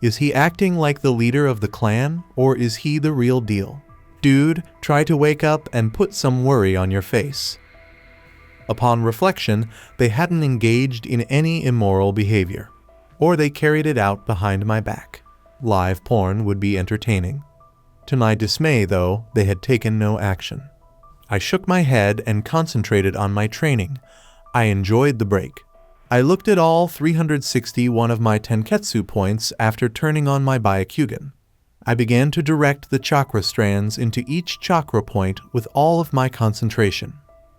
Is he acting like the leader of the clan, or is he the real deal? Dude, try to wake up and put some worry on your face. Upon reflection, they hadn't engaged in any immoral behavior, or they carried it out behind my back. Live porn would be entertaining. To my dismay, though, they had taken no action. I shook my head and concentrated on my training. I enjoyed the break. I looked at all 361 of my Tenketsu points after turning on my Byakugan. I began to direct the chakra strands into each chakra point with all of my concentration.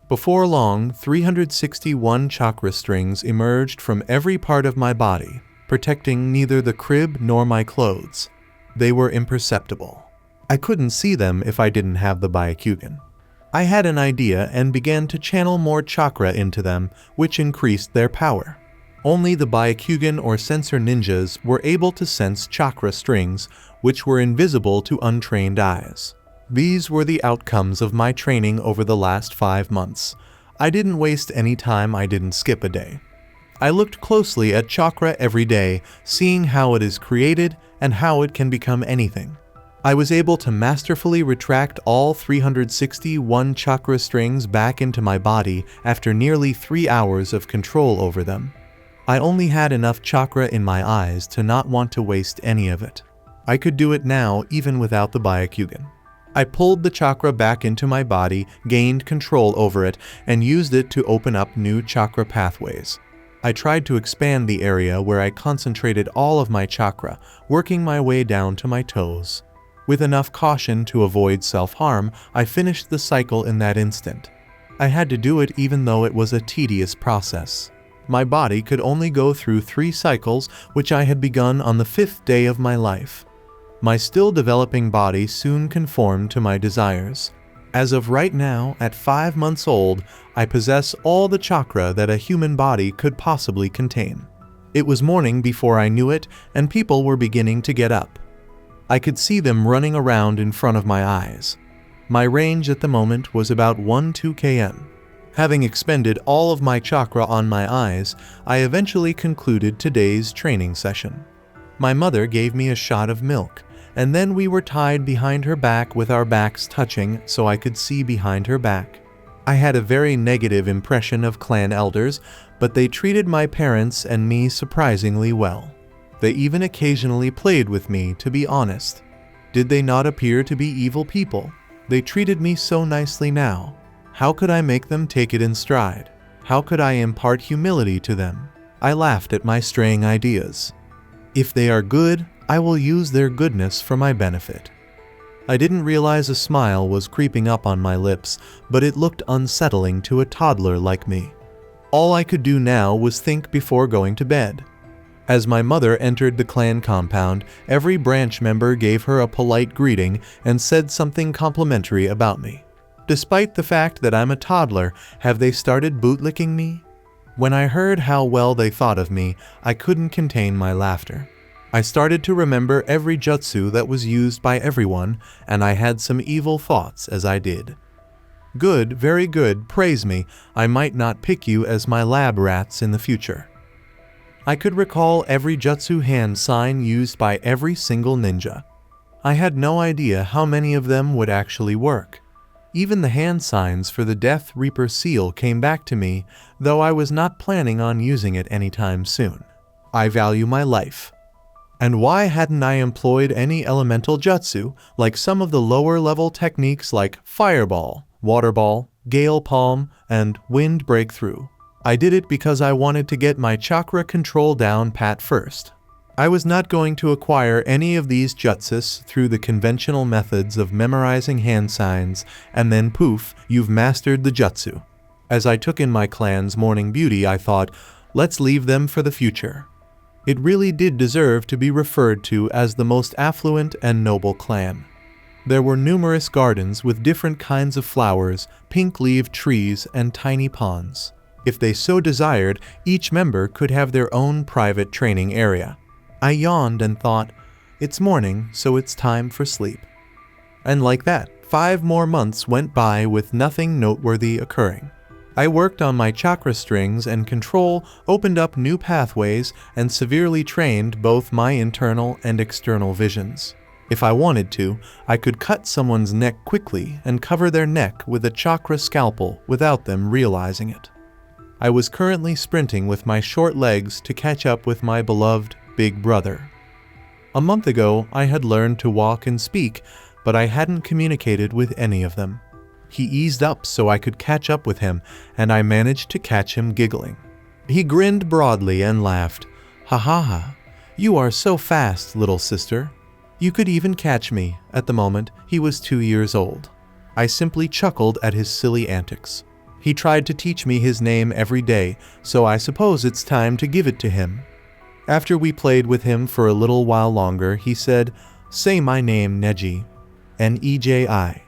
Before long, 361 chakra strings emerged from every part of my body, protecting neither the crib nor my clothes. They were imperceptible. I couldn't see them if I didn't have the Byakugan. I had an idea and began to channel more chakra into them, which increased their power. Only the Byakugan or sensor ninjas were able to sense chakra strings, which were invisible to untrained eyes. These were the outcomes of my training over the last 5 months. I didn't waste any time, I didn't skip a day. I looked closely at chakra every day, seeing how it is created and how it can become anything. I was able to masterfully retract all 361 chakra strings back into my body after nearly 3 hours of control over them. I only had enough chakra in my eyes to not want to waste any of it. I could do it now even without the Byakugan. I pulled the chakra back into my body, gained control over it, and used it to open up new chakra pathways. I tried to expand the area where I concentrated all of my chakra, working my way down to my toes. With enough caution to avoid self-harm, I finished the cycle in that instant. I had to do it even though it was a tedious process. My body could only go through 3 cycles, which I had begun on the 5th day of my life. My still developing body soon conformed to my desires. As of right now, at 5 months old, I possess all the chakra that a human body could possibly contain. It was morning before I knew it, and people were beginning to get up. I could see them running around in front of my eyes. My range at the moment was about 1-2 km. Having expended all of my chakra on my eyes, I eventually concluded today's training session. My mother gave me a shot of milk, and then we were tied behind her back with our backs touching so I could see behind her back. I had a very negative impression of clan elders, but they treated my parents and me surprisingly well. They even occasionally played with me, to be honest. Did they not appear to be evil people? They treated me so nicely now. How could I make them take it in stride? How could I impart humility to them? I laughed at my straying ideas. If they are good, I will use their goodness for my benefit. I didn't realize a smile was creeping up on my lips, but it looked unsettling to a toddler like me. All I could do now was think before going to bed. As my mother entered the clan compound, every branch member gave her a polite greeting and said something complimentary about me. Despite the fact that I'm a toddler, have they started bootlicking me? When I heard how well they thought of me, I couldn't contain my laughter. I started to remember every jutsu that was used by everyone, and I had some evil thoughts as I did. Good, very good, praise me. I might not pick you as my lab rats in the future. I could recall every jutsu hand sign used by every single ninja. I had no idea how many of them would actually work. Even the hand signs for the Death Reaper seal came back to me, though I was not planning on using it anytime soon. I value my life. And why hadn't I employed any elemental jutsu, like some of the lower level techniques like Fireball, Water Ball, Gale Palm, and Wind Breakthrough? I did it because I wanted to get my chakra control down pat first. I was not going to acquire any of these jutsus through the conventional methods of memorizing hand signs and then poof, you've mastered the jutsu. As I took in my clan's morning beauty, I thought, let's leave them for the future. It really did deserve to be referred to as the most affluent and noble clan. There were numerous gardens with different kinds of flowers, pink-leaved trees, and tiny ponds. If they so desired, each member could have their own private training area. I yawned and thought, it's morning, so it's time for sleep. And like that, 5 more months went by with nothing noteworthy occurring. I worked on my chakra strings and control, opened up new pathways, and severely trained both my internal and external visions. If I wanted to, I could cut someone's neck quickly and cover their neck with a chakra scalpel without them realizing it. I was currently sprinting with my short legs to catch up with my beloved big brother. A month ago, I had learned to walk and speak, but I hadn't communicated with any of them. He eased up so I could catch up with him, and I managed to catch him giggling. He grinned broadly and laughed. Ha ha ha, you are so fast, little sister. You could even catch me. At the moment, he was 2 years old. I simply chuckled at his silly antics. He tried to teach me his name every day, so I suppose it's time to give it to him. After we played with him for a little while longer, he said, "Say my name, Neji. N-E-J-I."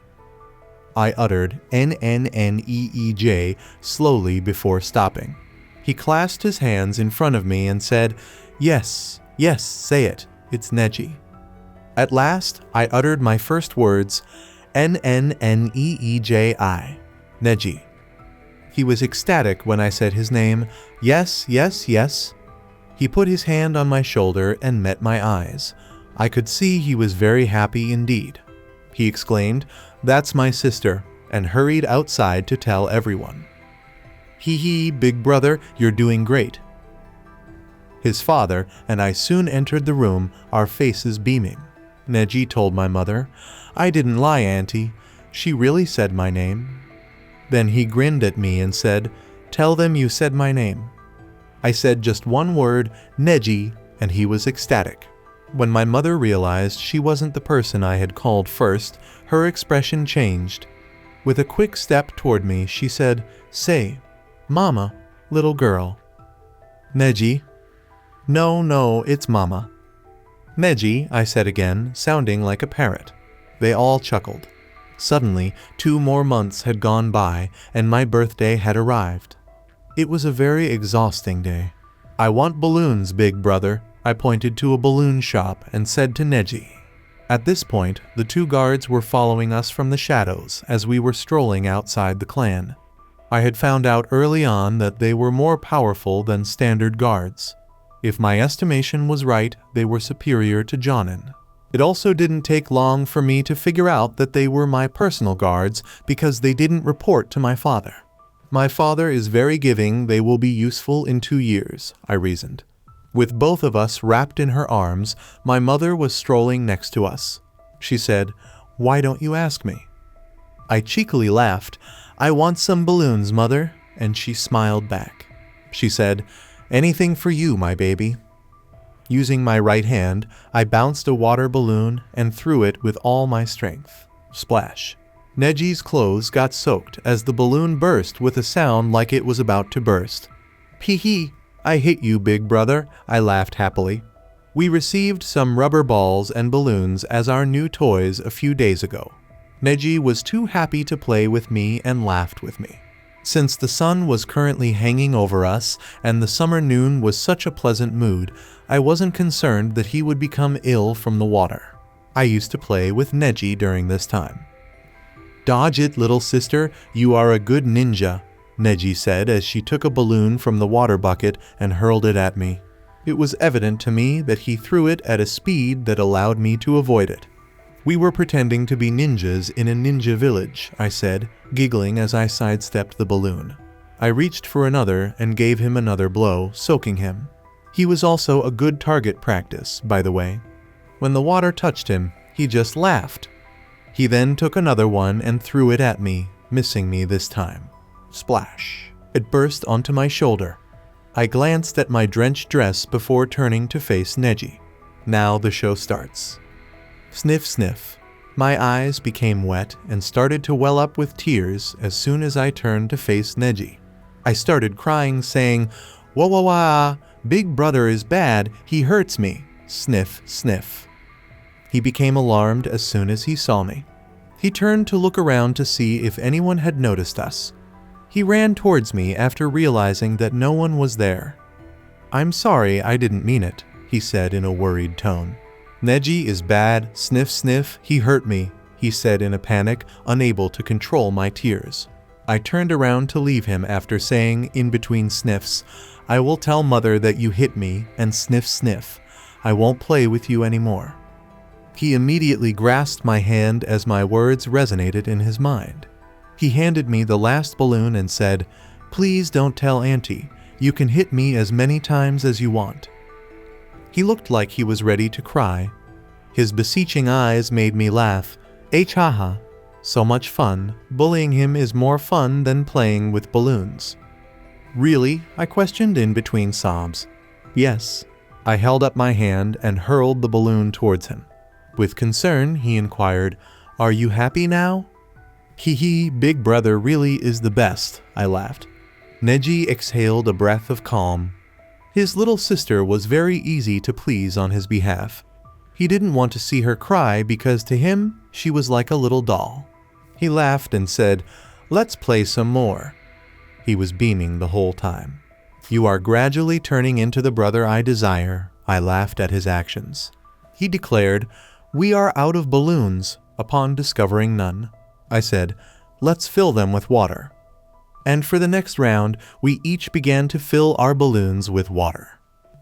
I uttered N-N-N-E-E-J slowly before stopping. He clasped his hands in front of me and said, "Yes, yes, say it. It's Neji." At last, I uttered my first words, N-N-N-E-E-J-I, Neji. He was ecstatic when I said his name. Yes, yes, yes. He put his hand on my shoulder and met my eyes. I could see he was very happy indeed. He exclaimed, "That's my sister," and hurried outside to tell everyone. "Hee hee, big brother, you're doing great." His father and I soon entered the room, our faces beaming. Neji told my mother, "I didn't lie, Auntie. She really said my name." Then he grinned at me and said, "Tell them you said my name." I said just one word, Neji, and he was ecstatic. When my mother realized she wasn't the person I had called first, her expression changed. With a quick step toward me, she said, "Say, Mama, little girl." "Neji." "No, no, it's Mama." "Neji," I said again, sounding like a parrot. They all chuckled. Suddenly, 2 more months had gone by, and my birthday had arrived. It was a very exhausting day. "I want balloons, big brother." I pointed to a balloon shop and said to Neji, At this point, the two guards were following us from the shadows as we were strolling outside the clan. I had found out early on that they were more powerful than standard guards. If my estimation was right, they were superior to Jonin. It also didn't take long for me to figure out that they were my personal guards because they didn't report to my father. My father is very giving, they will be useful in 2 years, I reasoned. With both of us wrapped in her arms, my mother was strolling next to us. She said, "Why don't you ask me?" I cheekily laughed. "I want some balloons, Mother," and she smiled back. She said, "Anything for you, my baby." Using my right hand, I bounced a water balloon and threw it with all my strength. Splash. Neji's clothes got soaked as the balloon burst with a sound like it was about to burst. "Hee hee, I hit you, big brother," I laughed happily. We received some rubber balls and balloons as our new toys a few days ago. Neji was too happy to play with me and laughed with me. Since the sun was currently hanging over us and the summer noon was such a pleasant mood, I wasn't concerned that he would become ill from the water. I used to play with Neji during this time. "Dodge it, little sister, you are a good ninja," Neji said as she took a balloon from the water bucket and hurled it at me. It was evident to me that he threw it at a speed that allowed me to avoid it. "We were pretending to be ninjas in a ninja village," I said, giggling as I sidestepped the balloon. I reached for another and gave him another blow, soaking him. He was also a good target practice, by the way. When the water touched him, he just laughed. He then took another one and threw it at me, missing me this time. Splash! It burst onto my shoulder. I glanced at my drenched dress before turning to face Neji. Now the show starts. Sniff, sniff. My eyes became wet and started to well up with tears as soon as I turned to face Neji. I started crying, saying, "Wah wah wah, big brother is bad, he hurts me." Sniff, sniff. He became alarmed as soon as he saw me. He turned to look around to see if anyone had noticed us. He ran towards me after realizing that no one was there. "I'm sorry, I didn't mean it," he said in a worried tone. "Neji is bad, sniff sniff, he hurt me," he said in a panic, unable to control my tears. I turned around to leave him after saying, in between sniffs, "I will tell Mother that you hit me, and sniff sniff. I won't play with you anymore." He immediately grasped my hand as my words resonated in his mind. He handed me the last balloon and said, "Please don't tell Auntie. You can hit me as many times as you want." He looked like he was ready to cry. His beseeching eyes made me laugh. Haha, so much fun. Bullying him is more fun than playing with balloons. "Really?" I questioned in between sobs. "Yes." I held up my hand and hurled the balloon towards him. With concern, he inquired, "Are you happy now?" "Hee hee, big brother really is the best," I laughed. Neji exhaled a breath of calm. His little sister was very easy to please on his behalf. He didn't want to see her cry because to him, she was like a little doll. He laughed and said, "Let's play some more." He was beaming the whole time. "You are gradually turning into the brother I desire," I laughed at his actions. He declared, "We are out of balloons," upon discovering none. I said, "Let's fill them with water." And for the next round, we each began to fill our balloons with water.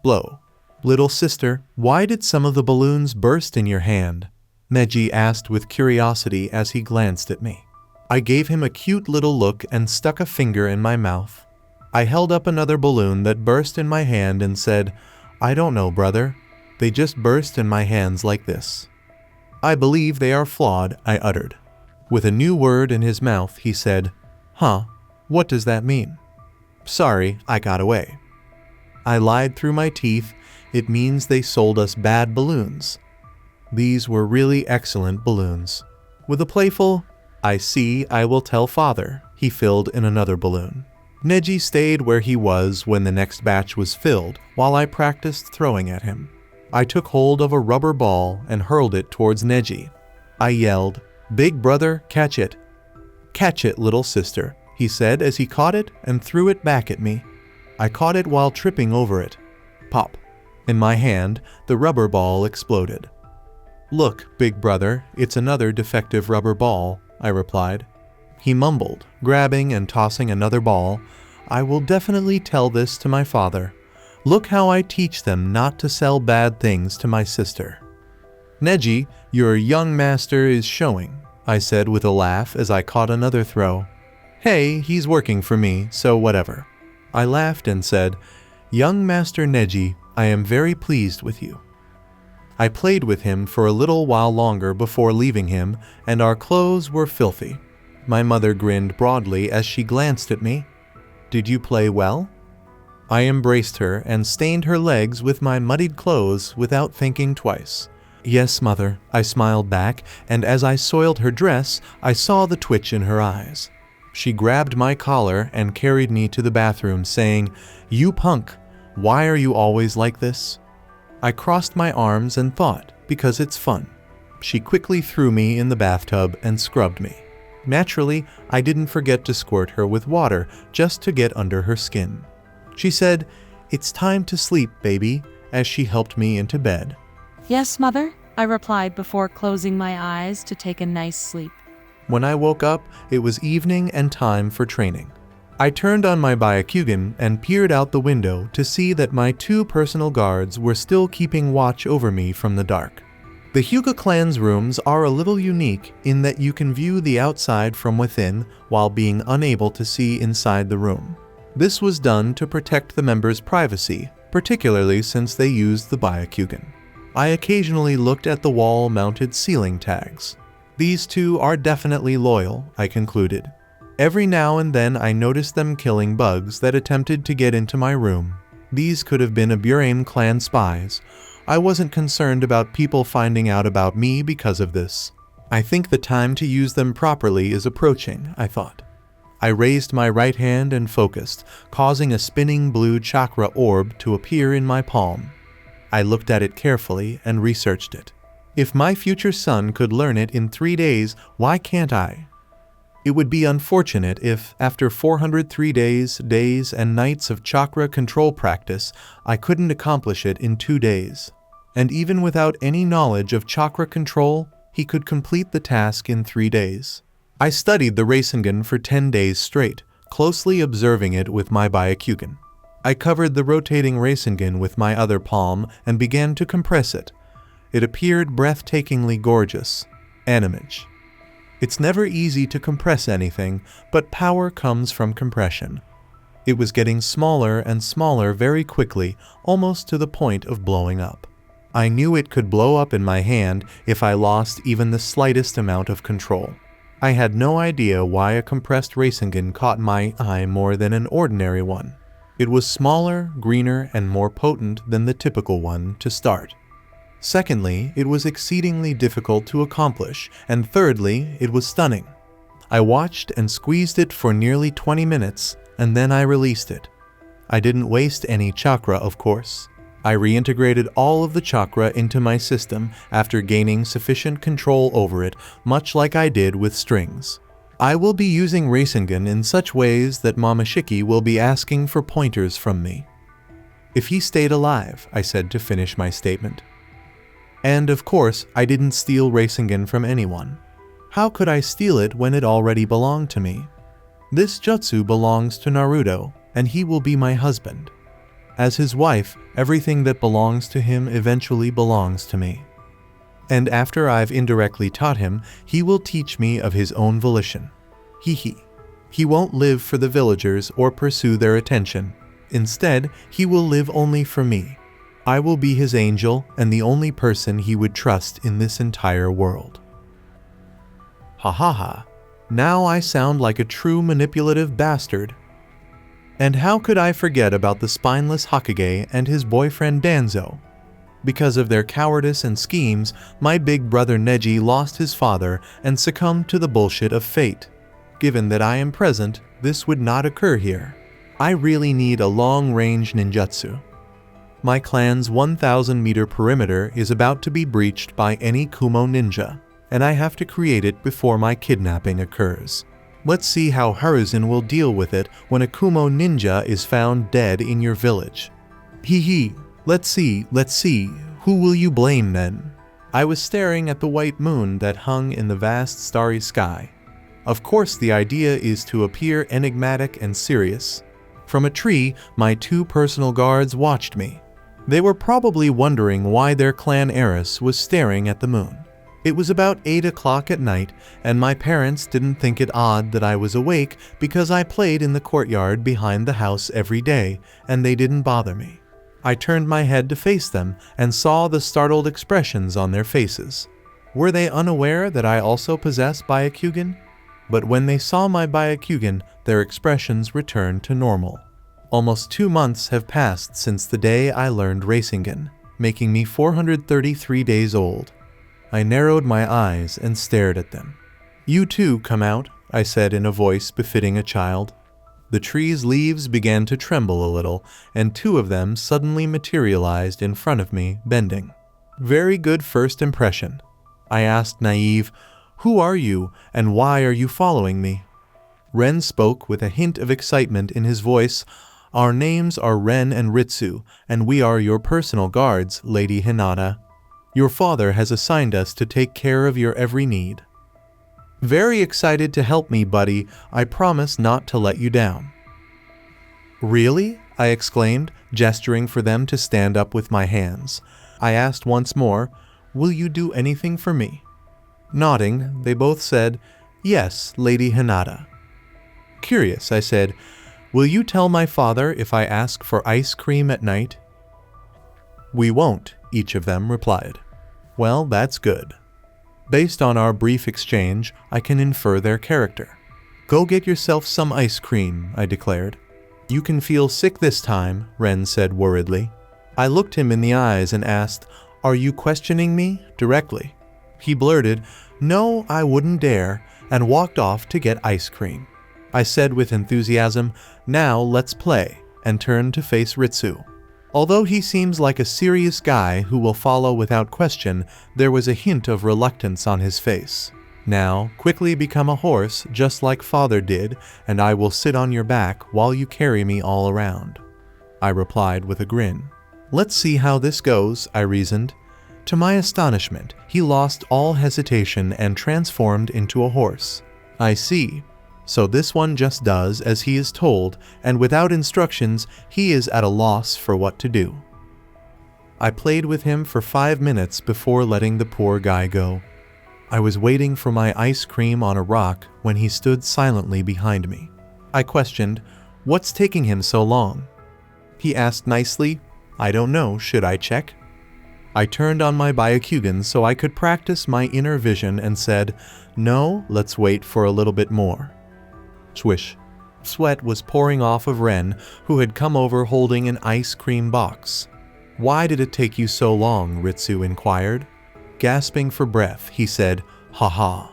Blow. "Little sister, why did some of the balloons burst in your hand?" Neji asked with curiosity as he glanced at me. I gave him a cute little look and stuck a finger in my mouth. I held up another balloon that burst in my hand and said, "I don't know, brother. They just burst in my hands like this." "I believe they are flawed," I uttered. With a new word in his mouth, he said, "Huh, what does that mean?" "Sorry, I got away." I lied through my teeth. "It means they sold us bad balloons." These were really excellent balloons. With a playful, "I see, I will tell father," he filled in another balloon. Neji stayed where he was when the next batch was filled, while I practiced throwing at him. I took hold of a rubber ball and hurled it towards Neji. I yelled, "Big brother, catch it." "Catch it, little sister," he said as he caught it and threw it back at me. I caught it while tripping over it. Pop. In my hand, the rubber ball exploded. "Look, big brother, it's another defective rubber ball," I replied. He mumbled, grabbing and tossing another ball. "I will definitely tell this to my father. Look how I teach them not to sell bad things to my sister." "Neji, your young master is showing," I said with a laugh as I caught another throw. "Hey, he's working for me, so whatever." I laughed and said, "Young Master Neji, I am very pleased with you." I played with him for a little while longer before leaving him, and our clothes were filthy. My mother grinned broadly as she glanced at me. "Did you play well?" I embraced her and stained her legs with my muddied clothes without thinking twice. "Yes, mother," I smiled back, and as I soiled her dress, I saw the twitch in her eyes. She grabbed my collar and carried me to the bathroom, saying, "You punk, why are you always like this?" I crossed my arms and thought, because it's fun. She quickly threw me in the bathtub and scrubbed me. Naturally, I didn't forget to squirt her with water just to get under her skin. She said, "It's time to sleep, baby," as she helped me into bed. "Yes, mother," I replied before closing my eyes to take a nice sleep. When I woke up, it was evening and time for training. I turned on my Byakugan and peered out the window to see that my 2 personal guards were still keeping watch over me from the dark. The Hyuga clan's rooms are a little unique in that you can view the outside from within while being unable to see inside the room. This was done to protect the members' privacy, particularly since they used the Byakugan. I occasionally looked at the wall-mounted ceiling tags. These 2 are definitely loyal, I concluded. Every now and then I noticed them killing bugs that attempted to get into my room. These could have been Aburame clan spies. I wasn't concerned about people finding out about me because of this. I think the time to use them properly is approaching, I thought. I raised my right hand and focused, causing a spinning blue chakra orb to appear in my palm. I looked at it carefully and researched it. If my future son could learn it in 3 days, why can't I? It would be unfortunate if, after 403 days and nights of chakra control practice, I couldn't accomplish it in 2 days. And even without any knowledge of chakra control, he could complete the task in 3 days. I studied the Rasengan for 10 days straight, closely observing it with my Byakugan. I covered the rotating Rasengan with my other palm and began to compress it. It appeared breathtakingly gorgeous. Animage. It's never easy to compress anything, but power comes from compression. It was getting smaller and smaller very quickly, almost to the point of blowing up. I knew it could blow up in my hand if I lost even the slightest amount of control. I had no idea why a compressed Rasengan caught my eye more than an ordinary one. It was smaller, greener, and more potent than the typical one to start. Secondly, it was exceedingly difficult to accomplish, and thirdly, it was stunning. I watched and squeezed it for nearly 20 minutes, and then I released it. I didn't waste any chakra, of course. I reintegrated all of the chakra into my system after gaining sufficient control over it, much like I did with strings. I will be using Rasengan in such ways that Momoshiki will be asking for pointers from me. If he stayed alive, I said to finish my statement. And of course, I didn't steal Rasengan from anyone. How could I steal it when it already belonged to me? This jutsu belongs to Naruto, and he will be my husband. As his wife, everything that belongs to him eventually belongs to me. And after I've indirectly taught him, he will teach me of his own volition. He won't live for the villagers or pursue their attention. Instead, he will live only for me. I will be his angel and the only person he would trust in this entire world. Ha ha ha. Now I sound like a true manipulative bastard. And how could I forget about the spineless Hokage and his boyfriend Danzo? Because of their cowardice and schemes, my big brother Neji lost his father and succumbed to the bullshit of fate. Given that I am present, this would not occur here. I really need a long-range ninjutsu. My clan's 1,000-meter perimeter is about to be breached by any Kumo ninja, and I have to create it before my kidnapping occurs. Let's see how Hiruzen will deal with it when a Kumo ninja is found dead in your village. Let's see, who will you blame then? I was staring at the white moon that hung in the vast starry sky. Of course, the idea is to appear enigmatic and serious. From a tree, my 2 personal guards watched me. They were probably wondering why their clan heiress was staring at the moon. It was about 8 o'clock at night, and my parents didn't think it odd that I was awake because I played in the courtyard behind the house every day, and they didn't bother me. I turned my head to face them and saw the startled expressions on their faces. Were they unaware that I also possess Byakugan? But when they saw my Byakugan, their expressions returned to normal. Almost 2 months have passed since the day I learned Rasengan, making me 433 days old. I narrowed my eyes and stared at them. "You too, come out," I said in a voice befitting a child. The tree's leaves began to tremble a little, and 2 of them suddenly materialized in front of me, bending. "Very good first impression." I asked naive, "Who are you, and why are you following me?" Ren spoke with a hint of excitement in his voice. "Our names are Ren and Ritsu, and we are your personal guards, Lady Hinata. Your father has assigned us to take care of your every need." "Very excited to help me, buddy. I promise not to let you down." "Really?" I exclaimed, gesturing for them to stand up with my hands. I asked once more, "Will you do anything for me?" Nodding, they both said, "Yes, Lady Hinata." Curious, I said, "Will you tell my father if I ask for ice cream at night?" "We won't," each of them replied. "Well, that's good." Based on our brief exchange, I can infer their character. "Go get yourself some ice cream," I declared. "You can feel sick this time," Ren said worriedly. I looked him in the eyes and asked, "Are you questioning me directly?" He blurted, "No, I wouldn't dare," and walked off to get ice cream. I said with enthusiasm, "Now let's play," and turned to face Ritsu. Although he seems like a serious guy who will follow without question, there was a hint of reluctance on his face. "Now, quickly become a horse, just like father did, and I will sit on your back while you carry me all around," I replied with a grin. "Let's see how this goes," I reasoned. To my astonishment, he lost all hesitation and transformed into a horse. "I see. So this one just does as he is told, and without instructions, he is at a loss for what to do." I played with him for 5 minutes before letting the poor guy go. I was waiting for my ice cream on a rock when he stood silently behind me. I questioned, "What's taking him so long?" He asked nicely, "I don't know, should I check?" I turned on my Byakugan so I could practice my inner vision and said, "No, let's wait for a little bit more." Swish. Sweat was pouring off of Ren, who had come over holding an ice cream box. "Why did it take you so long?" Ritsu inquired. Gasping for breath, he said, "Ha ha."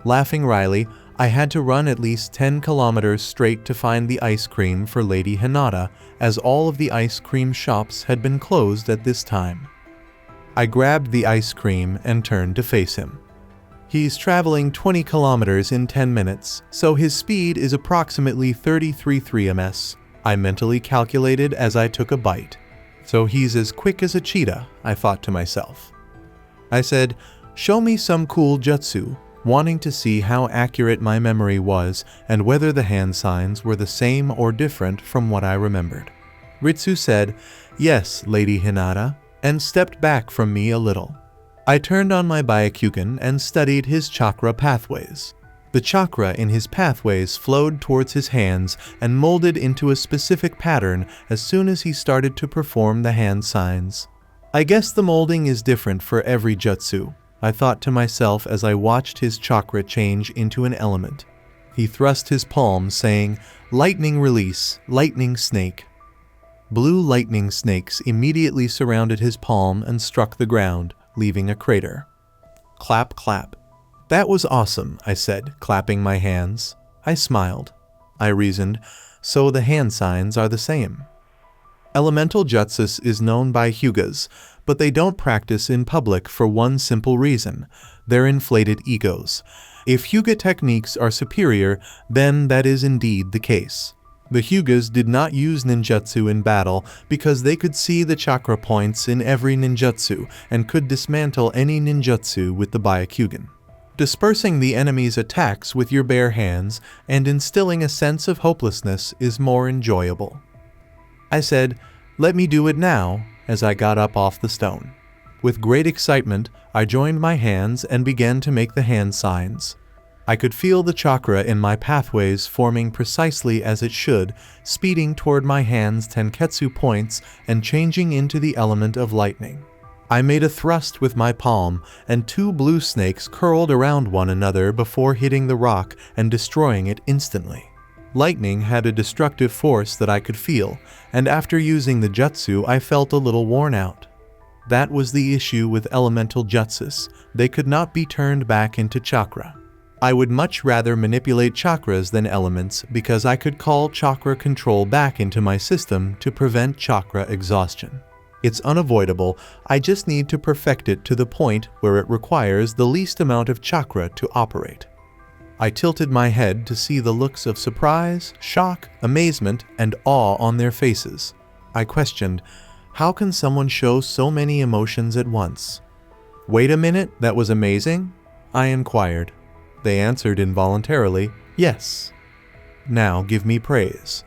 Laughing wryly, I had to run at least 10 kilometers straight to find the ice cream for Lady Hinata, as all of the ice cream shops had been closed at this time. I grabbed the ice cream and turned to face him. He's traveling 20 kilometers in 10 minutes, so his speed is approximately 33 ms, I mentally calculated as I took a bite. So he's as quick as a cheetah, I thought to myself. I said, "Show me some cool jutsu," wanting to see how accurate my memory was and whether the hand signs were the same or different from what I remembered. Ritsu said, "Yes, Lady Hinata," and stepped back from me a little. I turned on my Byakugan and studied his chakra pathways. The chakra in his pathways flowed towards his hands and molded into a specific pattern as soon as he started to perform the hand signs. I guess the molding is different for every jutsu, I thought to myself as I watched his chakra change into an element. He thrust his palm, saying, "Lightning release, lightning snake." Blue lightning snakes immediately surrounded his palm and struck the ground, leaving a crater. Clap, clap. "That was awesome," I said, clapping my hands. I smiled. I reasoned, so the hand signs are the same. Elemental jutsus is known by Hyugas, but they don't practice in public for one simple reason: their inflated egos. If Hyuga techniques are superior, then that is indeed the case. The Hyugas did not use ninjutsu in battle because they could see the chakra points in every ninjutsu and could dismantle any ninjutsu with the Byakugan. Dispersing the enemy's attacks with your bare hands and instilling a sense of hopelessness is more enjoyable. I said, "Let me do it now," as I got up off the stone. With great excitement, I joined my hands and began to make the hand signs. I could feel the chakra in my pathways forming precisely as it should, speeding toward my hand's tenketsu points and changing into the element of lightning. I made a thrust with my palm, and 2 blue snakes curled around one another before hitting the rock and destroying it instantly. Lightning had a destructive force that I could feel, and after using the jutsu I felt a little worn out. That was the issue with elemental jutsus. They could not be turned back into chakra. I would much rather manipulate chakras than elements because I could call chakra control back into my system to prevent chakra exhaustion. It's unavoidable, I just need to perfect it to the point where it requires the least amount of chakra to operate. I tilted my head to see the looks of surprise, shock, amazement, and awe on their faces. I questioned, how can someone show so many emotions at once? "Wait a minute, that was amazing?" I inquired. They answered involuntarily, "Yes." "Now give me praise."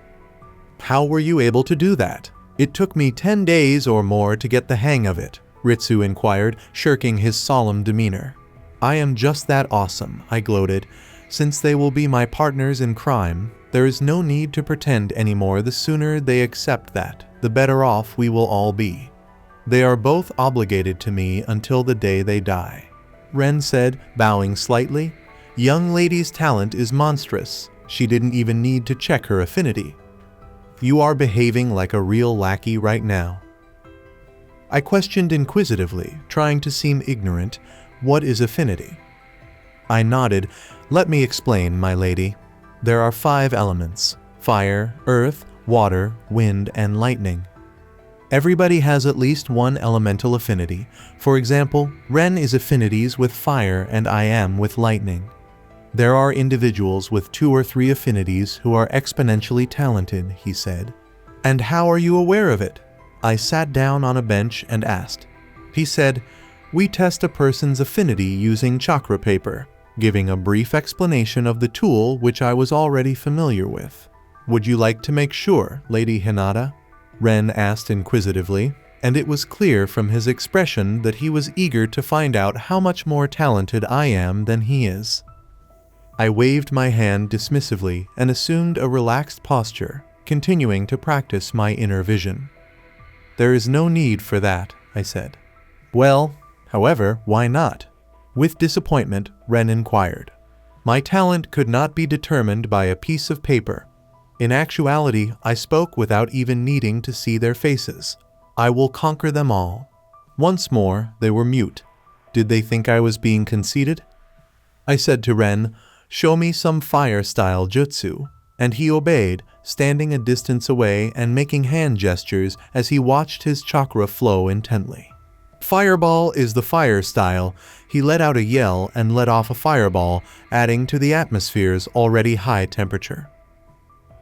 "How were you able to do that?" "It took me 10 days or more to get the hang of it," Ritsu inquired, shirking his solemn demeanor. "I am just that awesome," I gloated. "Since they will be my partners in crime, there is no need to pretend anymore. The sooner they accept that, the better off we will all be. They are both obligated to me until the day they die." Ren said, bowing slightly. "Young lady's talent is monstrous. She didn't even need to check her affinity." "You are behaving like a real lackey right now." I questioned inquisitively, trying to seem ignorant, "What is affinity?" I nodded. "Let me explain, my lady. There are 5 elements: fire, earth, water, wind, and lightning. Everybody has at least one elemental affinity. For example, Ren is affinities with fire and I am with lightning. There are individuals with 2 or 3 affinities who are exponentially talented," he said. "And how are you aware of it?" I sat down on a bench and asked. He said, "We test a person's affinity using chakra paper," giving a brief explanation of the tool which I was already familiar with. "Would you like to make sure, Lady Hinata?" Ren asked inquisitively, and it was clear from his expression that he was eager to find out how much more talented I am than he is. I waved my hand dismissively and assumed a relaxed posture, continuing to practice my inner vision. "There is no need for that," I said. "Well, however, why not?" With disappointment, Ren inquired. My talent could not be determined by a piece of paper. In actuality, I spoke without even needing to see their faces. "I will conquer them all." Once more, they were mute. Did they think I was being conceited? I said to Ren, "Show me some fire-style jutsu," and he obeyed, standing a distance away and making hand gestures as he watched his chakra flow intently. "Fireball is the fire style." He let out a yell and let off a fireball, adding to the atmosphere's already high temperature.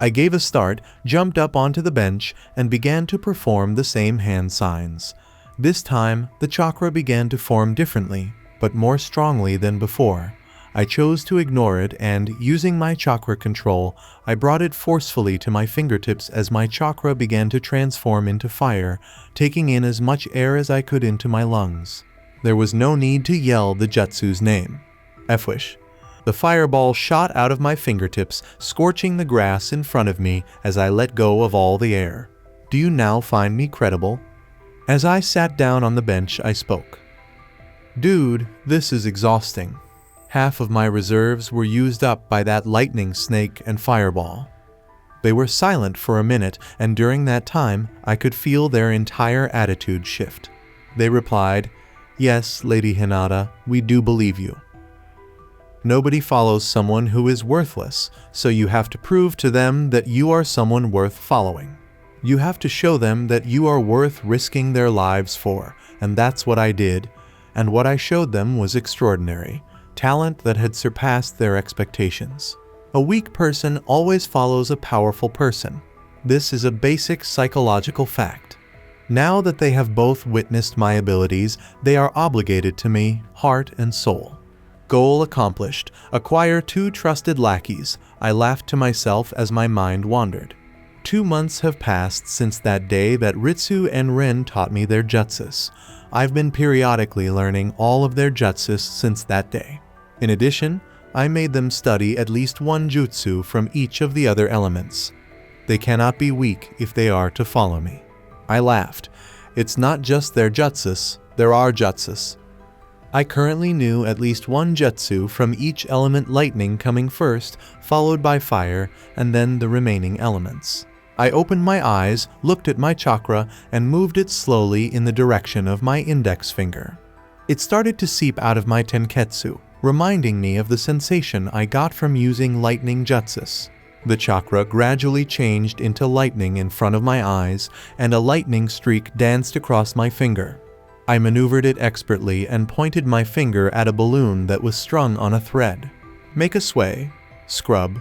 I gave a start, jumped up onto the bench, and began to perform the same hand signs. This time, the chakra began to form differently, but more strongly than before. I chose to ignore it and, using my chakra control, I brought it forcefully to my fingertips as my chakra began to transform into fire, taking in as much air as I could into my lungs. There was no need to yell the jutsu's name. Efwish. The fireball shot out of my fingertips, scorching the grass in front of me as I let go of all the air. "Do you now find me credible?" As I sat down on the bench, I spoke. "Dude, this is exhausting. Half of my reserves were used up by that lightning snake and fireball." They were silent for a minute, and during that time, I could feel their entire attitude shift. They replied, "Yes, Lady Hinata, we do believe you. Nobody follows someone who is worthless, so you have to prove to them that you are someone worth following. You have to show them that you are worth risking their lives for, and that's what I did, and what I showed them was extraordinary. Talent that had surpassed their expectations. A weak person always follows a powerful person. This is a basic psychological fact. Now that they have both witnessed my abilities, they are obligated to me, heart and soul. Goal accomplished. Acquire 2 trusted lackeys. I laughed to myself as my mind wandered. 2 months have passed since that day that Ritsu and Rin taught me their jutsus. I've been periodically learning all of their jutsus since that day. In addition, I made them study at least 1 jutsu from each of the other elements. They cannot be weak if they are to follow me. I laughed. It's not just their jutsus, there are jutsus. I currently knew at least 1 jutsu from each element, lightning coming first, followed by fire, and then the remaining elements. I opened my eyes, looked at my chakra, and moved it slowly in the direction of my index finger. It started to seep out of my tenketsu, reminding me of the sensation I got from using lightning jutsus. The chakra gradually changed into lightning in front of my eyes, and a lightning streak danced across my finger. I maneuvered it expertly and pointed my finger at a balloon that was strung on a thread. Make a sway, scrub,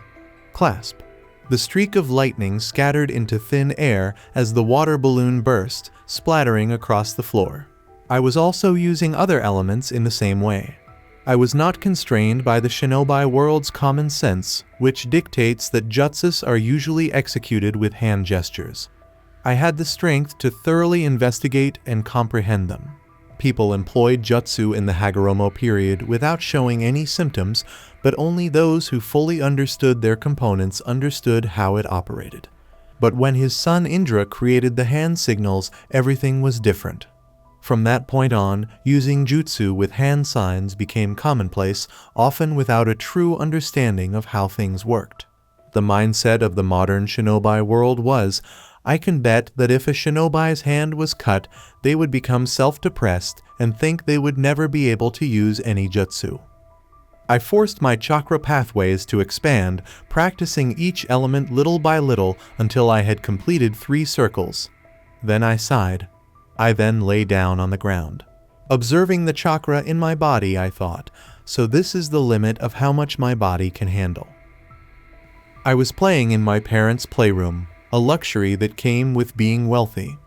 clasp. The streak of lightning scattered into thin air as the water balloon burst, splattering across the floor. I was also using other elements in the same way. I was not constrained by the shinobi world's common sense, which dictates that jutsus are usually executed with hand gestures. I had the strength to thoroughly investigate and comprehend them. People employed jutsu in the Hagoromo period without showing any symptoms, but only those who fully understood their components understood how it operated. But when his son Indra created the hand signals, everything was different. From that point on, using jutsu with hand signs became commonplace, often without a true understanding of how things worked. The mindset of the modern shinobi world was, I can bet that if a shinobi's hand was cut, they would become self-depressed and think they would never be able to use any jutsu. I forced my chakra pathways to expand, practicing each element little by little until I had completed 3 circles. Then I sighed. I then lay down on the ground. Observing the chakra in my body, I thought, so this is the limit of how much my body can handle. I was playing in my parents' playroom, a luxury that came with being wealthy.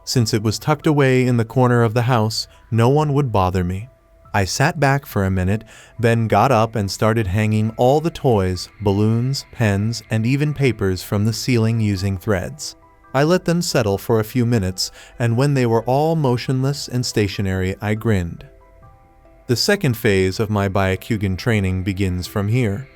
Since it was tucked away in the corner of the house, no one would bother me. I sat back for a minute, then got up and started hanging all the toys, balloons, pens, and even papers from the ceiling using threads. I let them settle for a few minutes, and when they were all motionless and stationary, I grinned. The second phase of my Byakugan training begins from here.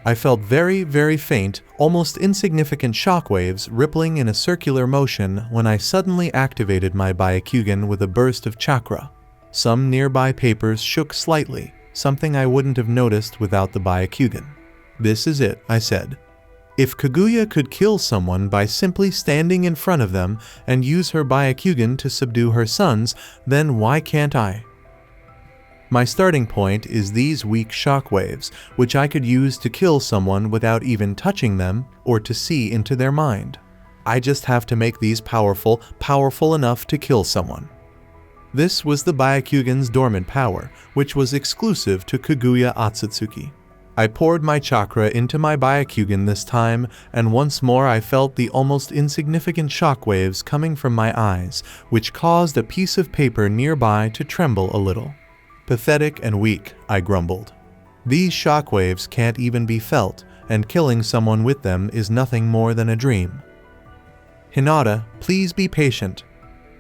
I felt very, very faint, almost insignificant shockwaves rippling in a circular motion when I suddenly activated my Byakugan with a burst of chakra. Some nearby papers shook slightly, something I wouldn't have noticed without the Byakugan. This is it, I said. If Kaguya could kill someone by simply standing in front of them and use her Byakugan to subdue her sons, then why can't I? My starting point is these weak shockwaves, which I could use to kill someone without even touching them or to see into their mind. I just have to make these powerful enough to kill someone. This was the Byakugan's dormant power, which was exclusive to Kaguya Otsutsuki. I poured my chakra into my Byakugan this time, and once more I felt the almost insignificant shockwaves coming from my eyes, which caused a piece of paper nearby to tremble a little. Pathetic and weak, I grumbled. These shockwaves can't even be felt, and killing someone with them is nothing more than a dream. Hinata, please be patient.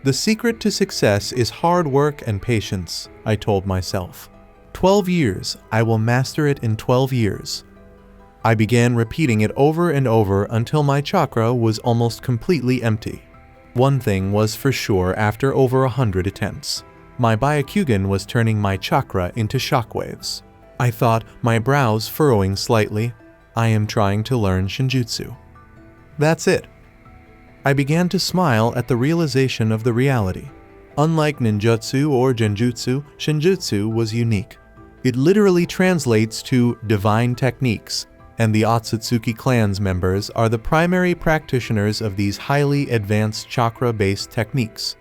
The secret to success is hard work and patience, I told myself. 12 years, I will master it in 12 years. I began repeating it over and over until my chakra was almost completely empty. One thing was for sure after over 100 attempts. My Byakugan was turning my chakra into shockwaves. I thought, my brows furrowing slightly, I am trying to learn Shinjutsu. That's it. I began to smile at the realization of the reality. Unlike ninjutsu or genjutsu, Shinjutsu was unique. It literally translates to divine techniques, and the Otsutsuki clan's members are the primary practitioners of these highly advanced chakra-based techniques.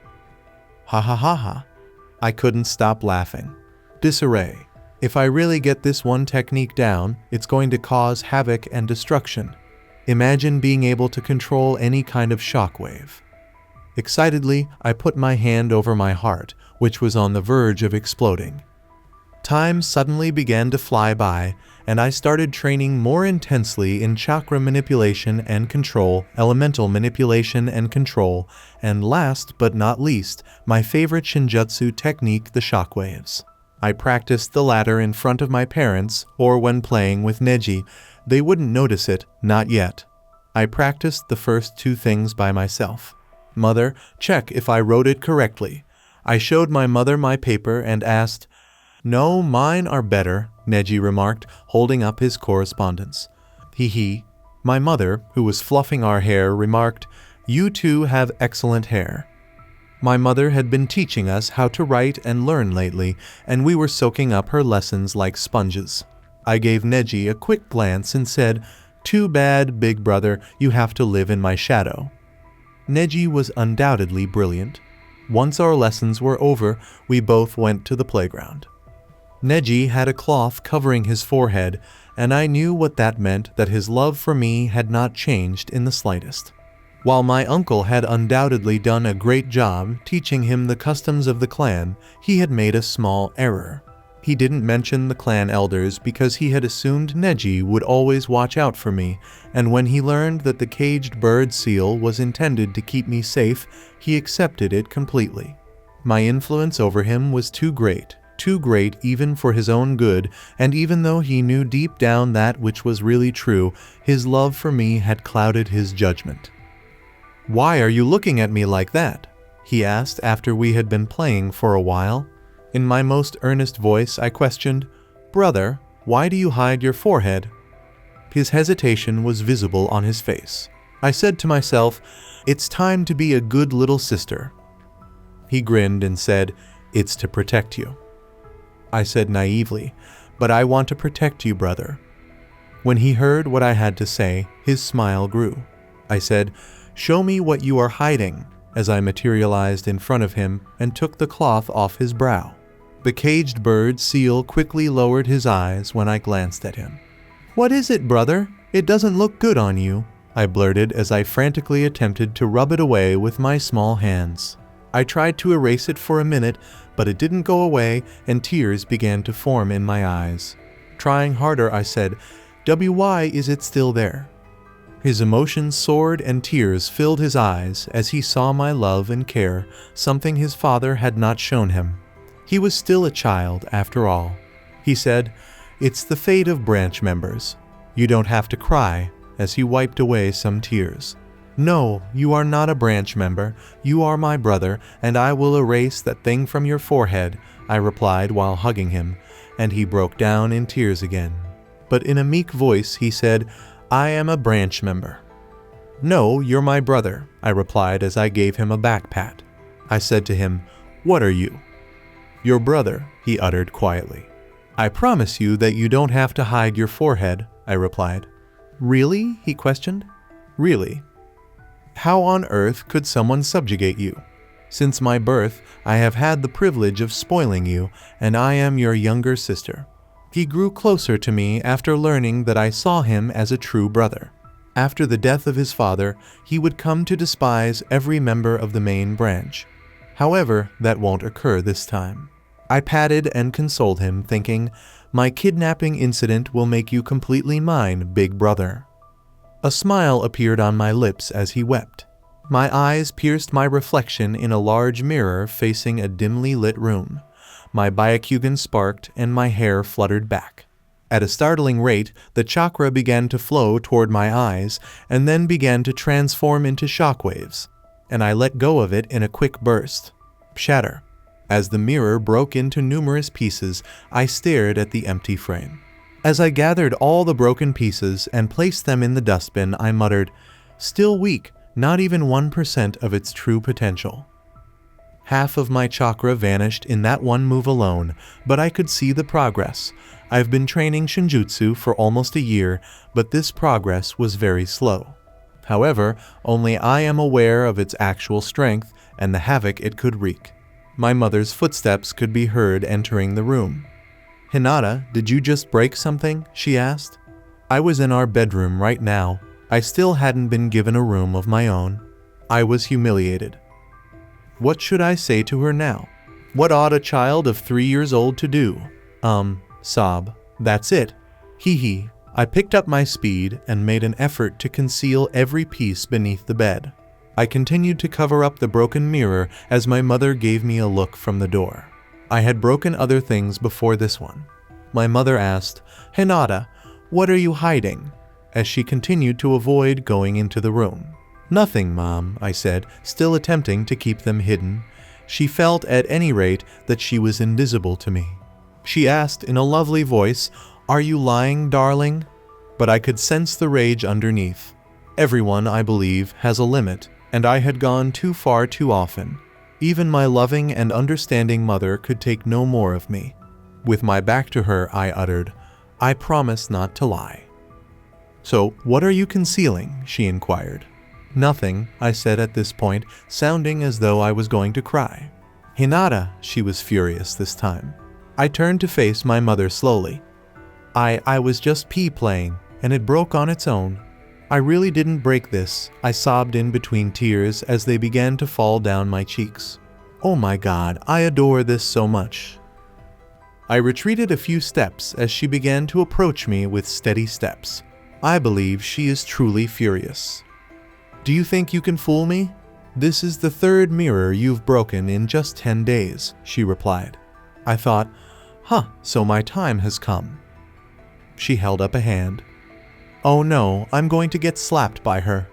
Ha ha ha ha. I couldn't stop laughing. Disarray. If I really get this one technique down, it's going to cause havoc and destruction. Imagine being able to control any kind of shockwave. Excitedly, I put my hand over my heart, which was on the verge of exploding. Time suddenly began to fly by, and I started training more intensely in chakra manipulation and control, elemental manipulation and control, and last but not least, my favorite Shinjutsu technique, the shockwaves. I practiced the latter in front of my parents, or when playing with Neji. They wouldn't notice it, not yet. I practiced the first two things by myself. Mother, check if I wrote it correctly. I showed my mother my paper and asked, "No, mine are better," Neji remarked, holding up his correspondence. Hee. My mother, who was fluffing our hair, remarked, "You two have excellent hair." My mother had been teaching us how to write and learn lately, and we were soaking up her lessons like sponges. I gave Neji a quick glance and said, "Too bad, big brother, you have to live in my shadow." Neji was undoubtedly brilliant. Once our lessons were over, we both went to the playground. Neji had a cloth covering his forehead, and I knew what that meant, that his love for me had not changed in the slightest. While my uncle had undoubtedly done a great job teaching him the customs of the clan, he had made a small error. He didn't mention the clan elders because he had assumed Neji would always watch out for me, and when he learned that the caged bird seal was intended to keep me safe, he accepted it completely. My influence over him was too great even for his own good, and even though he knew deep down that which was really true, his love for me had clouded his judgment. "Why are you looking at me like that?" he asked after we had been playing for a while. In my most earnest voice, I questioned, "Brother, why do you hide your forehead?" His hesitation was visible on his face. I said to myself, "It's time to be a good little sister." He grinned and said, "It's to protect you." I said naively, "But I want to protect you, brother." When he heard what I had to say, his smile grew. I said, "Show me what you are hiding," as I materialized in front of him and took the cloth off his brow. The caged bird seal quickly lowered his eyes when I glanced at him. "What is it, brother? It doesn't look good on you," I blurted as I frantically attempted to rub it away with my small hands. I tried to erase it for a minute, but it didn't go away and tears began to form in my eyes. Trying harder, I said, "Why is it still there?" His emotions soared and tears filled his eyes as he saw my love and care, something his father had not shown him. He was still a child, after all. He said, "It's the fate of branch members. You don't have to cry," as he wiped away some tears. "No, you are not a branch member. You are my brother, and I will erase that thing from your forehead," I replied while hugging him, and he broke down in tears again. But in a meek voice he said, "I am a branch member." "No, you're my brother," I replied as I gave him a back pat. I said to him, "What are you?" "Your brother," he uttered quietly. "I promise you that you don't have to hide your forehead," I replied. "Really?" he questioned. "Really. How on earth could someone subjugate you? Since my birth, I have had the privilege of spoiling you, and I am your younger sister." He grew closer to me after learning that I saw him as a true brother. After the death of his father, he would come to despise every member of the main branch. However, that won't occur this time. I patted and consoled him, thinking, "My kidnapping incident will make you completely mine, big brother." A smile appeared on my lips as he wept. My eyes pierced my reflection in a large mirror facing a dimly lit room. My Byakugan sparked and my hair fluttered back. At a startling rate, the chakra began to flow toward my eyes and then began to transform into shockwaves, and I let go of it in a quick burst. Shatter. As the mirror broke into numerous pieces, I stared at the empty frame. As I gathered all the broken pieces and placed them in the dustbin, I muttered, "Still weak, not even 1% of its true potential." Half of my chakra vanished in that one move alone, but I could see the progress. I've been training Shinjutsu for almost a year, but this progress was very slow. However, only I am aware of its actual strength and the havoc it could wreak. My mother's footsteps could be heard entering the room. "Hinata, did you just break something?" she asked. I was in our bedroom right now. I still hadn't been given a room of my own. I was humiliated. What should I say to her now? What ought a child of 3 years old to do? Sob. That's it. Hee hee. I picked up my speed and made an effort to conceal every piece beneath the bed. I continued to cover up the broken mirror as my mother gave me a look from the door. I had broken other things before this one. My mother asked, "Hinata, what are you hiding?" as she continued to avoid going into the room. "Nothing, Mom," I said, still attempting to keep them hidden. She felt at any rate that she was invisible to me. She asked in a lovely voice, "Are you lying, darling?" But I could sense the rage underneath. Everyone, I believe, has a limit, and I had gone too far too often. Even my loving and understanding mother could take no more of me. With my back to her, I uttered, "I promise not to lie." "So, what are you concealing?" she inquired. "Nothing," I said at this point, sounding as though I was going to cry. "Hinata," she was furious this time. I turned to face my mother slowly. I was just playing, and it broke on its own. I really didn't break this," I sobbed in between tears as they began to fall down my cheeks. "Oh my God, I adore this so much." I retreated a few steps as she began to approach me with steady steps. I believe she is truly furious. "Do you think you can fool me? This is the third mirror you've broken in just 10 days, she replied. I thought, so my time has come. She held up a hand. "Oh no, I'm going to get slapped by her."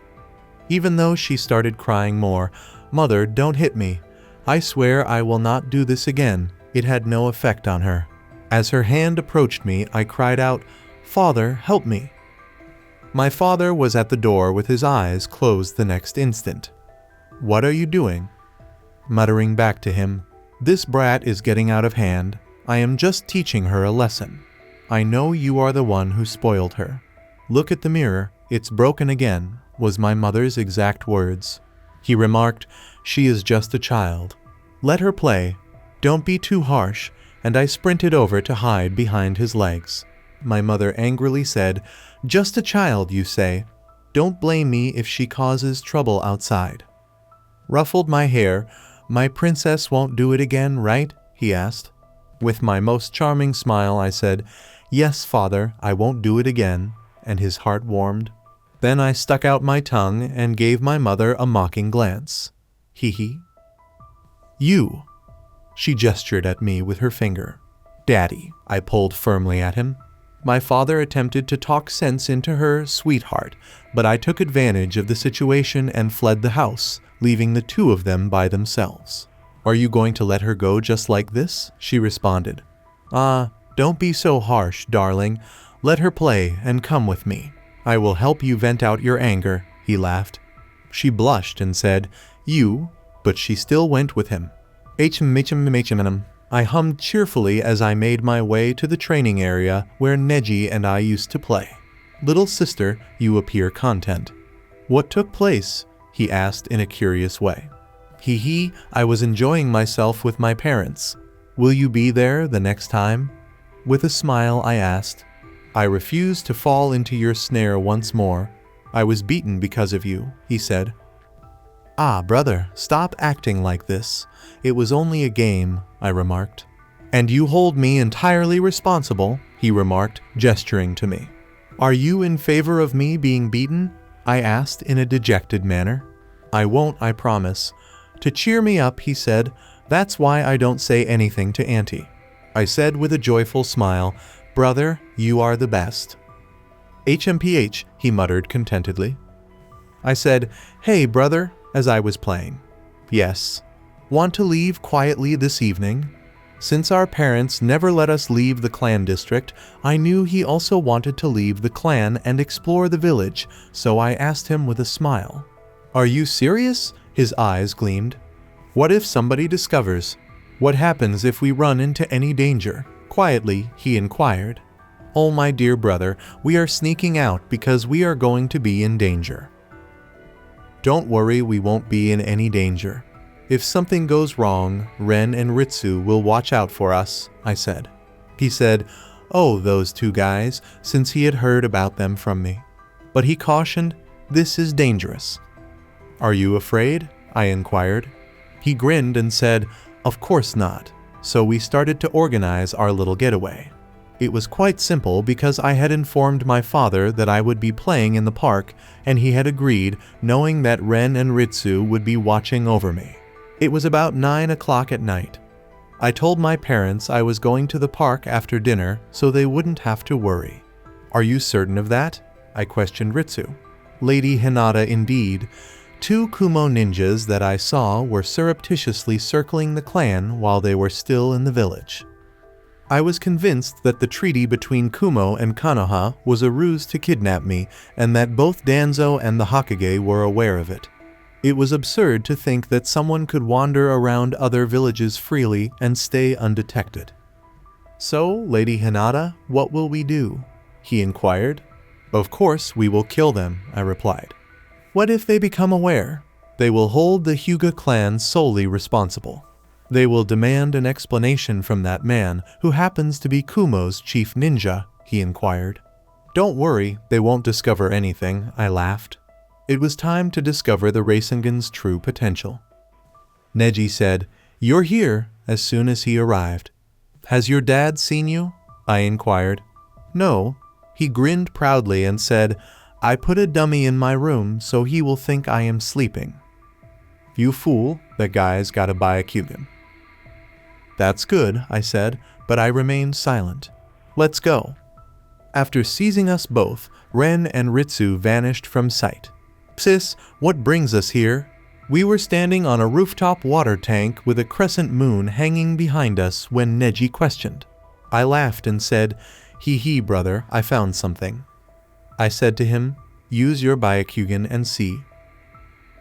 Even though she started crying more, "Mother, don't hit me. I swear I will not do this again." It had no effect on her. As her hand approached me, I cried out, "Father, help me." My father was at the door with his eyes closed the next instant. "What are you doing?" Muttering back to him, "This brat is getting out of hand. I am just teaching her a lesson. I know you are the one who spoiled her. Look at the mirror, it's broken again," was my mother's exact words. He remarked, "She is just a child. Let her play. Don't be too harsh," and I sprinted over to hide behind his legs. My mother angrily said, "Just a child, you say? Don't blame me if she causes trouble outside." Ruffled my hair. "My princess won't do it again, right?" he asked. With my most charming smile, I said, "Yes, father, I won't do it again," and his heart warmed. Then I stuck out my tongue and gave my mother a mocking glance. Hee hee. "You." She gestured at me with her finger. "Daddy," I pulled firmly at him. My father attempted to talk sense into her sweetheart, but I took advantage of the situation and fled the house, leaving the two of them by themselves. "Are you going to let her go just like this?" she responded. Don't be so harsh, darling. Let her play and come with me. I will help you vent out your anger," he laughed. She blushed and said, "You," but she still went with him. I hummed cheerfully as I made my way to the training area where Neji and I used to play. "Little sister, you appear content." "What took place?" he asked in a curious way. Hee hee, I was enjoying myself with my parents. "Will you be there the next time?" With a smile, I asked. "I refuse to fall into your snare once more. I was beaten because of you," he said. Brother, stop acting like this. It was only a game," I remarked. "And you hold me entirely responsible," he remarked, gesturing to me. "Are you in favor of me being beaten?" I asked in a dejected manner. "I won't, I promise." To cheer me up, he said, "That's why I don't say anything to Auntie." I said with a joyful smile, "Brother, you are the best." "HMPH," he muttered contentedly. I said, "Hey, brother," as I was playing. "Yes." "Want to leave quietly this evening?" Since our parents never let us leave the clan district, I knew he also wanted to leave the clan and explore the village, so I asked him with a smile. "Are you serious?" His eyes gleamed. "What if somebody discovers? What happens if we run into any danger?" Quietly, he inquired. "Oh, my dear brother, we are sneaking out because we are going to be in danger." "Don't worry, we won't be in any danger. If something goes wrong, Ren and Ritsu will watch out for us," I said. He said, "Oh, those two guys," since he had heard about them from me. But he cautioned, "This is dangerous." "Are you afraid?" I inquired. He grinned and said, "Of course not." So we started to organize our little getaway. It was quite simple because I had informed my father that I would be playing in the park, and he had agreed, knowing that Ren and Ritsu would be watching over me. It was about 9 o'clock at night. I told my parents I was going to the park after dinner so they wouldn't have to worry. "Are you certain of that?" I questioned Ritsu. Lady Hinata indeed. 2 Kumo ninjas that I saw were surreptitiously circling the clan while they were still in the village. I was convinced that the treaty between Kumo and Konoha was a ruse to kidnap me, and that both Danzo and the Hokage were aware of it. It was absurd to think that someone could wander around other villages freely and stay undetected. "So, Lady Hinata, what will we do?" he inquired. "Of course we will kill them," I replied. "What if they become aware?" "They will hold the Hyuga clan solely responsible. They will demand an explanation from that man, who happens to be Kumo's chief ninja," he inquired. "Don't worry, they won't discover anything," I laughed. It was time to discover the Rasengan's true potential. Neji said, "You're here," as soon as he arrived. "Has your dad seen you?" I inquired. "No." He grinned proudly and said, "I put a dummy in my room so he will think I am sleeping." "You fool, that guy's got a Byakugan." "That's good," I said, but I remained silent. "Let's go." After seizing us both, Ren and Ritsu vanished from sight. "Sis, what brings us here?" We were standing on a rooftop water tank with a crescent moon hanging behind us when Neji questioned. I laughed and said, "Hee brother, I found something." I said to him, "Use your Byakugan and see."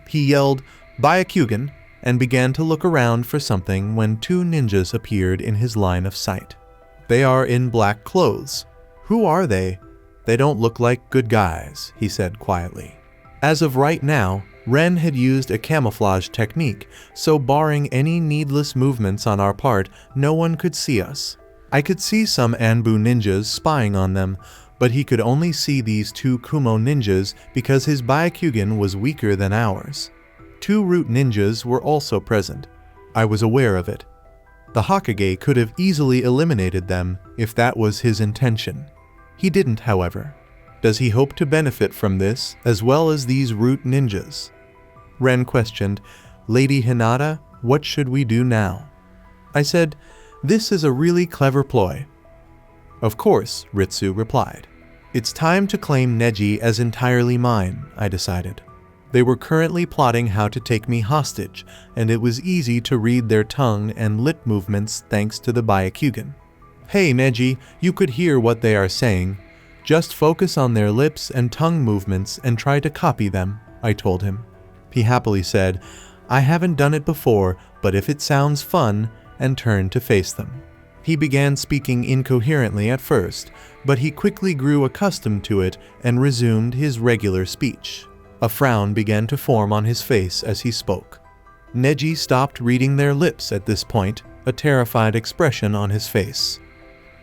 He yelled, "Byakugan," and began to look around for something when 2 ninjas appeared in his line of sight. "They are in black clothes." "Who are they?" "They don't look like good guys," he said quietly. As of right now, Ren had used a camouflage technique, so barring any needless movements on our part, no one could see us. I could see some Anbu ninjas spying on them, but he could only see these 2 Kumo ninjas because his Byakugan was weaker than ours. 2 root ninjas were also present. I was aware of it. The Hokage could have easily eliminated them if that was his intention. He didn't, however. Does he hope to benefit from this as well as these root ninjas? Ren questioned, "Lady Hinata, what should we do now?" I said, "This is a really clever ploy." "Of course," Ritsu replied. "It's time to claim Neji as entirely mine," I decided. They were currently plotting how to take me hostage, and it was easy to read their tongue and lip movements thanks to the Byakugan. "Hey Neji, you could hear what they are saying. Just focus on their lips and tongue movements and try to copy them," I told him. He happily said, "I haven't done it before, but if it sounds fun," and turned to face them. He began speaking incoherently at first, but he quickly grew accustomed to it and resumed his regular speech. A frown began to form on his face as he spoke. Neji stopped reading their lips at this point, a terrified expression on his face.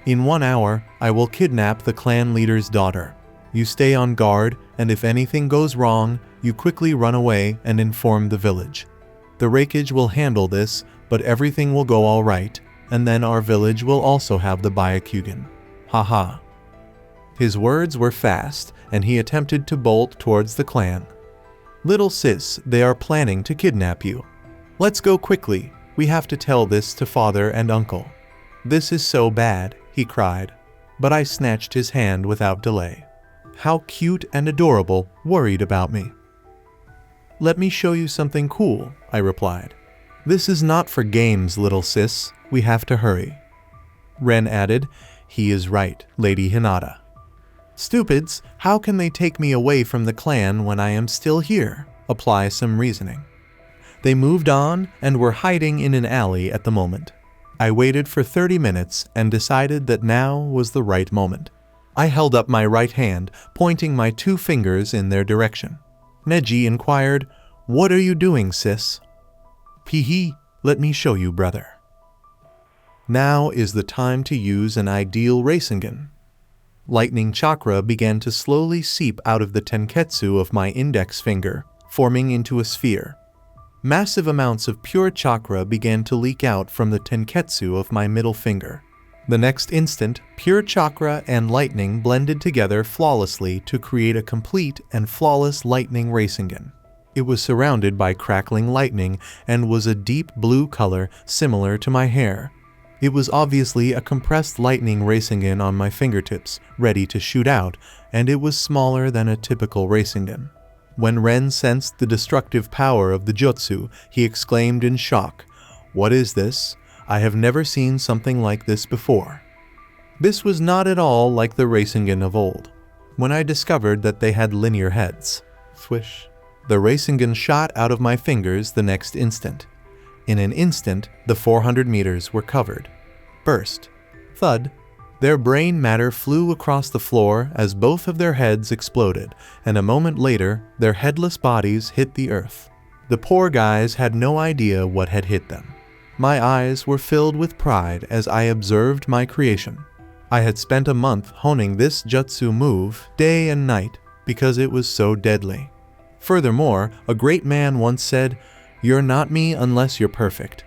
"In 1 hour, I will kidnap the clan leader's daughter. You stay on guard, and if anything goes wrong, you quickly run away and inform the village. The Raikage will handle this, but everything will go all right, and then our village will also have the Byakugan. Haha." His words were fast, and he attempted to bolt towards the clan. "Little sis, they are planning to kidnap you. Let's go quickly. We have to tell this to father and uncle." "This is so bad," he cried, but I snatched his hand without delay. How cute and adorable, worried about me. "Let me show you something cool," I replied. "This is not for games, little sis. We have to hurry." Ren added, "He is right, Lady Hinata." "Stupids, how can they take me away from the clan when I am still here?" Apply some reasoning. They moved on and were hiding in an alley at the moment. I waited for 30 minutes and decided that now was the right moment. I held up my right hand, pointing my 2 fingers in their direction. Neji inquired, "What are you doing, sis?" "Pee-hee, let me show you, brother." Now is the time to use an ideal Rasengan. Lightning chakra began to slowly seep out of the tenketsu of my index finger, forming into a sphere. Massive amounts of pure chakra began to leak out from the tenketsu of my middle finger. The next instant, pure chakra and lightning blended together flawlessly to create a complete and flawless lightning Rasengan. It was surrounded by crackling lightning and was a deep blue color similar to my hair. It was obviously a compressed lightning Rasengan on my fingertips, ready to shoot out, and it was smaller than a typical Rasengan. When Ren sensed the destructive power of the jutsu, he exclaimed in shock, "What is this? I have never seen something like this before." This was not at all like the Rasengan of old. When I discovered that they had linear heads, swish, the Rasengan shot out of my fingers the next instant. In an instant, the 400 meters were covered. Burst. Thud. Their brain matter flew across the floor as both of their heads exploded, and a moment later, their headless bodies hit the earth. The poor guys had no idea what had hit them. My eyes were filled with pride as I observed my creation. I had spent a month honing this jutsu move day and night because it was so deadly. Furthermore, a great man once said, "You're not me unless you're perfect."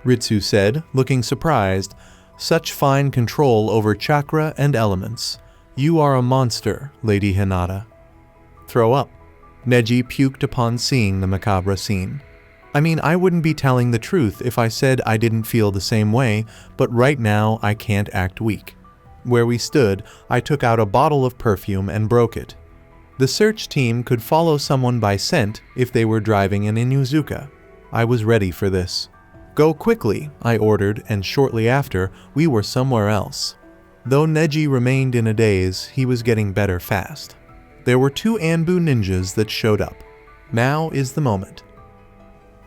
Ritsu said, looking surprised, "Such fine control over chakra and elements. You are a monster, Lady Hinata." Throw up. Neji puked upon seeing the macabre scene. I mean, I wouldn't be telling the truth if I said I didn't feel the same way, but right now I can't act weak. Where we stood, I took out a bottle of perfume and broke it. The search team could follow someone by scent if they were driving an Inuzuka. I was ready for this. "Go quickly," I ordered, and shortly after, we were somewhere else. Though Neji remained in a daze, he was getting better fast. There were 2 Anbu ninjas that showed up. Now is the moment.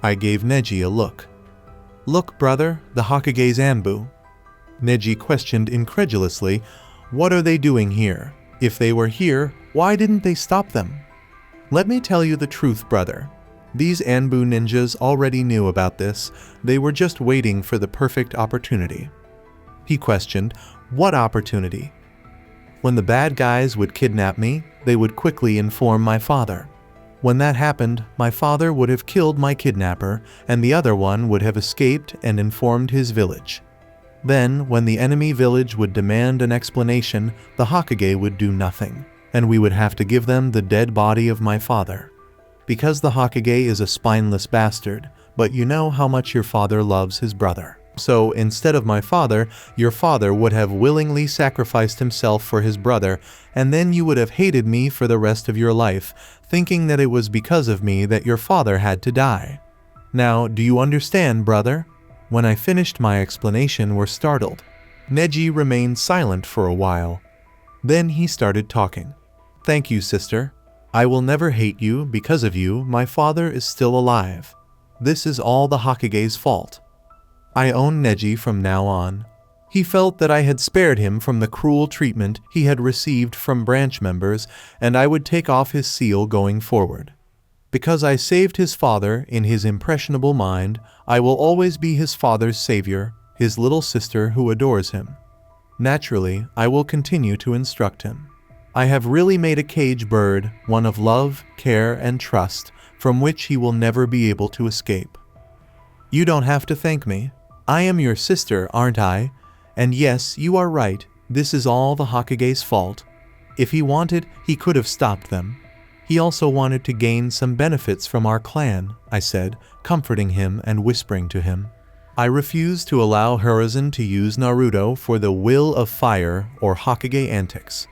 I gave Neji a look. "Look, brother, the Hokage's Anbu." Neji questioned incredulously, "What are they doing here? If they were here, why didn't they stop them?" "Let me tell you the truth, brother. These Anbu ninjas already knew about this. They were just waiting for the perfect opportunity." He questioned, "What opportunity?" "When the bad guys would kidnap me, they would quickly inform my father. When that happened, my father would have killed my kidnapper, and the other one would have escaped and informed his village. Then, when the enemy village would demand an explanation, the Hokage would do nothing, and we would have to give them the dead body of my father. Because the Hokage is a spineless bastard, but you know how much your father loves his brother. So instead of my father, your father would have willingly sacrificed himself for his brother, and then you would have hated me for the rest of your life, thinking that it was because of me that your father had to die. Now, do you understand, brother?" When I finished my explanation, were startled. Neji remained silent for a while. Then he started talking. "Thank you, sister. I will never hate you. Because of you, my father is still alive. This is all the Hokage's fault. I own Neji from now on." He felt that I had spared him from the cruel treatment he had received from branch members, and I would take off his seal going forward. Because I saved his father in his impressionable mind, I will always be his father's savior, his little sister who adores him. Naturally, I will continue to instruct him. I have really made a cage bird, one of love, care, and trust, from which he will never be able to escape. You don't have to thank me. I am your sister, aren't I? And yes, you are right, this is all the Hokage's fault. If he wanted, he could have stopped them. He also wanted to gain some benefits from our clan, I said, comforting him and whispering to him. I refuse to allow Hiruzen to use Naruto for the will of fire or Hokage antics.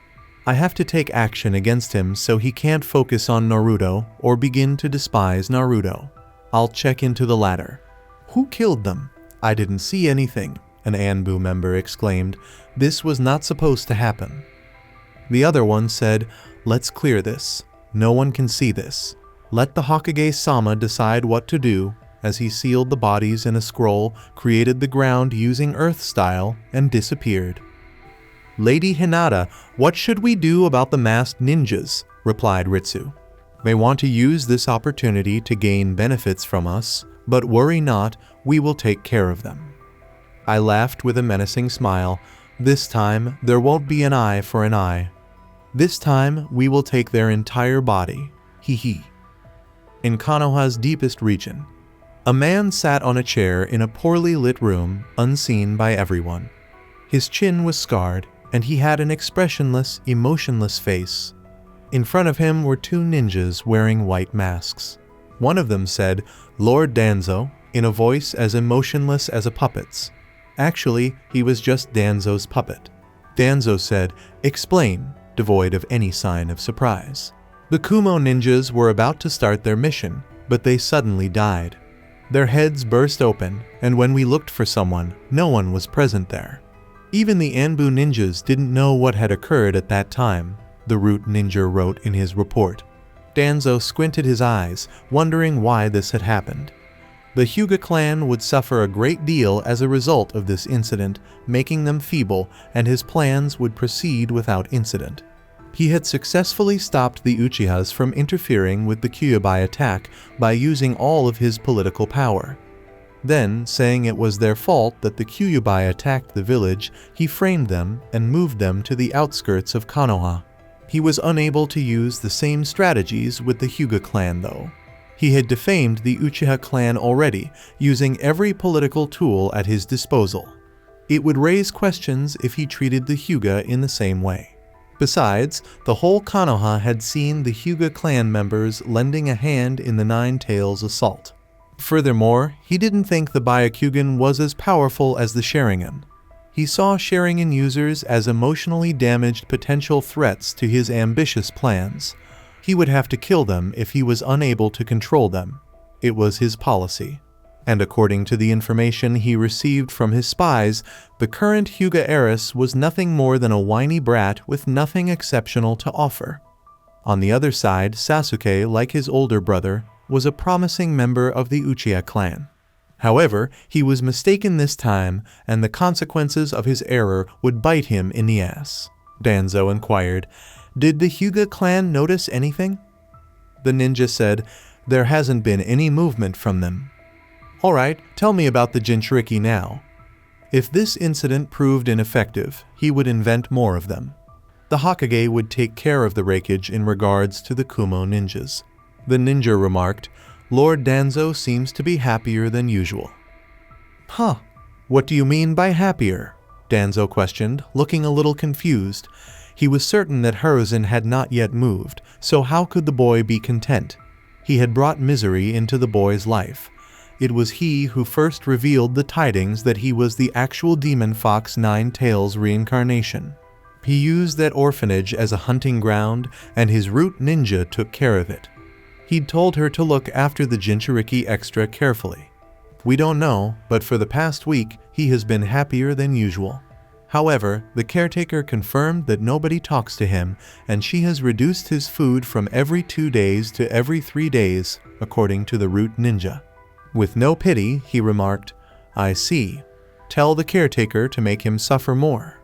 I have to take action against him so he can't focus on Naruto or begin to despise Naruto. I'll check into the latter. Who killed them? I didn't see anything, an Anbu member exclaimed. This was not supposed to happen. The other one said, let's clear this. No one can see this. Let the Hokage-sama decide what to do, as he sealed the bodies in a scroll, created the ground using Earth style, and disappeared. Lady Hinata, what should we do about the masked ninjas? Replied Ritsu. They want to use this opportunity to gain benefits from us, but worry not, we will take care of them. I laughed with a menacing smile. This time, there won't be an eye for an eye. This time, we will take their entire body. Hee hee. In Konoha's deepest region, a man sat on a chair in a poorly lit room, unseen by everyone. His chin was scarred, and he had an expressionless, emotionless face. In front of him were two ninjas wearing white masks. One of them said, "Lord Danzo," in a voice as emotionless as a puppet's. Actually, he was just Danzo's puppet. Danzo said, "Explain," devoid of any sign of surprise. The Kumo ninjas were about to start their mission, but they suddenly died. Their heads burst open, and when we looked for someone, no one was present there. Even the Anbu ninjas didn't know what had occurred at that time, the Root Ninja wrote in his report. Danzo squinted his eyes, wondering why this had happened. The Hyuga clan would suffer a great deal as a result of this incident, making them feeble, and his plans would proceed without incident. He had successfully stopped the Uchihas from interfering with the Kyuubi attack by using all of his political power. Then, saying it was their fault that the Kyuubi attacked the village, he framed them and moved them to the outskirts of Konoha. He was unable to use the same strategies with the Hyuga clan though. He had defamed the Uchiha clan already, using every political tool at his disposal. It would raise questions if he treated the Hyuga in the same way. Besides, the whole Konoha had seen the Hyuga clan members lending a hand in the Nine Tails assault. Furthermore, he didn't think the Byakugan was as powerful as the Sharingan. He saw Sharingan users as emotionally damaged potential threats to his ambitious plans. He would have to kill them if he was unable to control them. It was his policy. And according to the information he received from his spies, the current Hyuga heiress was nothing more than a whiny brat with nothing exceptional to offer. On the other side, Sasuke, like his older brother, was a promising member of the Uchiha clan. However, he was mistaken this time, and the consequences of his error would bite him in the ass. Danzo inquired, "Did the Hyuga clan notice anything?" The ninja said, "There hasn't been any movement from them." "Alright, tell me about the Jinchuriki now." If this incident proved ineffective, he would invent more of them. The Hokage would take care of the Raikage in regards to the Kumo ninjas. The ninja remarked, "Lord Danzo seems to be happier than usual." "Huh, what do you mean by happier?" Danzo questioned, looking a little confused. He was certain that Hiruzen had not yet moved, so how could the boy be content? He had brought misery into the boy's life. It was he who first revealed the tidings that he was the actual Demon Fox Nine Tails reincarnation. He used that orphanage as a hunting ground, and his Root Ninja took care of it. He'd told her to look after the Jinchuriki extra carefully. We don't know, but for the past week, he has been happier than usual. However, the caretaker confirmed that nobody talks to him, and she has reduced his food from every 2 days to every 3 days, according to the Root Ninja. With no pity, he remarked, "I see. Tell the caretaker to make him suffer more."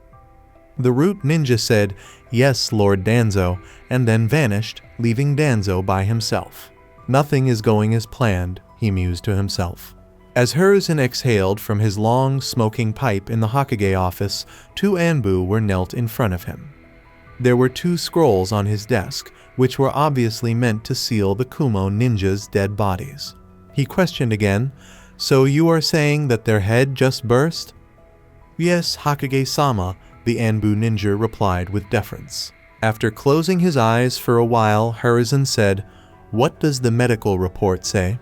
The Root Ninja said, "Yes, Lord Danzo," and then vanished, leaving Danzo by himself. Nothing is going as planned, he mused to himself. As Hiruzen exhaled from his long, smoking pipe in the Hokage office, 2 Anbu were knelt in front of him. There were 2 scrolls on his desk, which were obviously meant to seal the Kumo ninjas' dead bodies. He questioned again, "So you are saying that their head just burst?" "Yes, Hokage-sama," the Anbu ninja replied with deference. After closing his eyes for a while, Hiruzen said, "What does the medical report say?"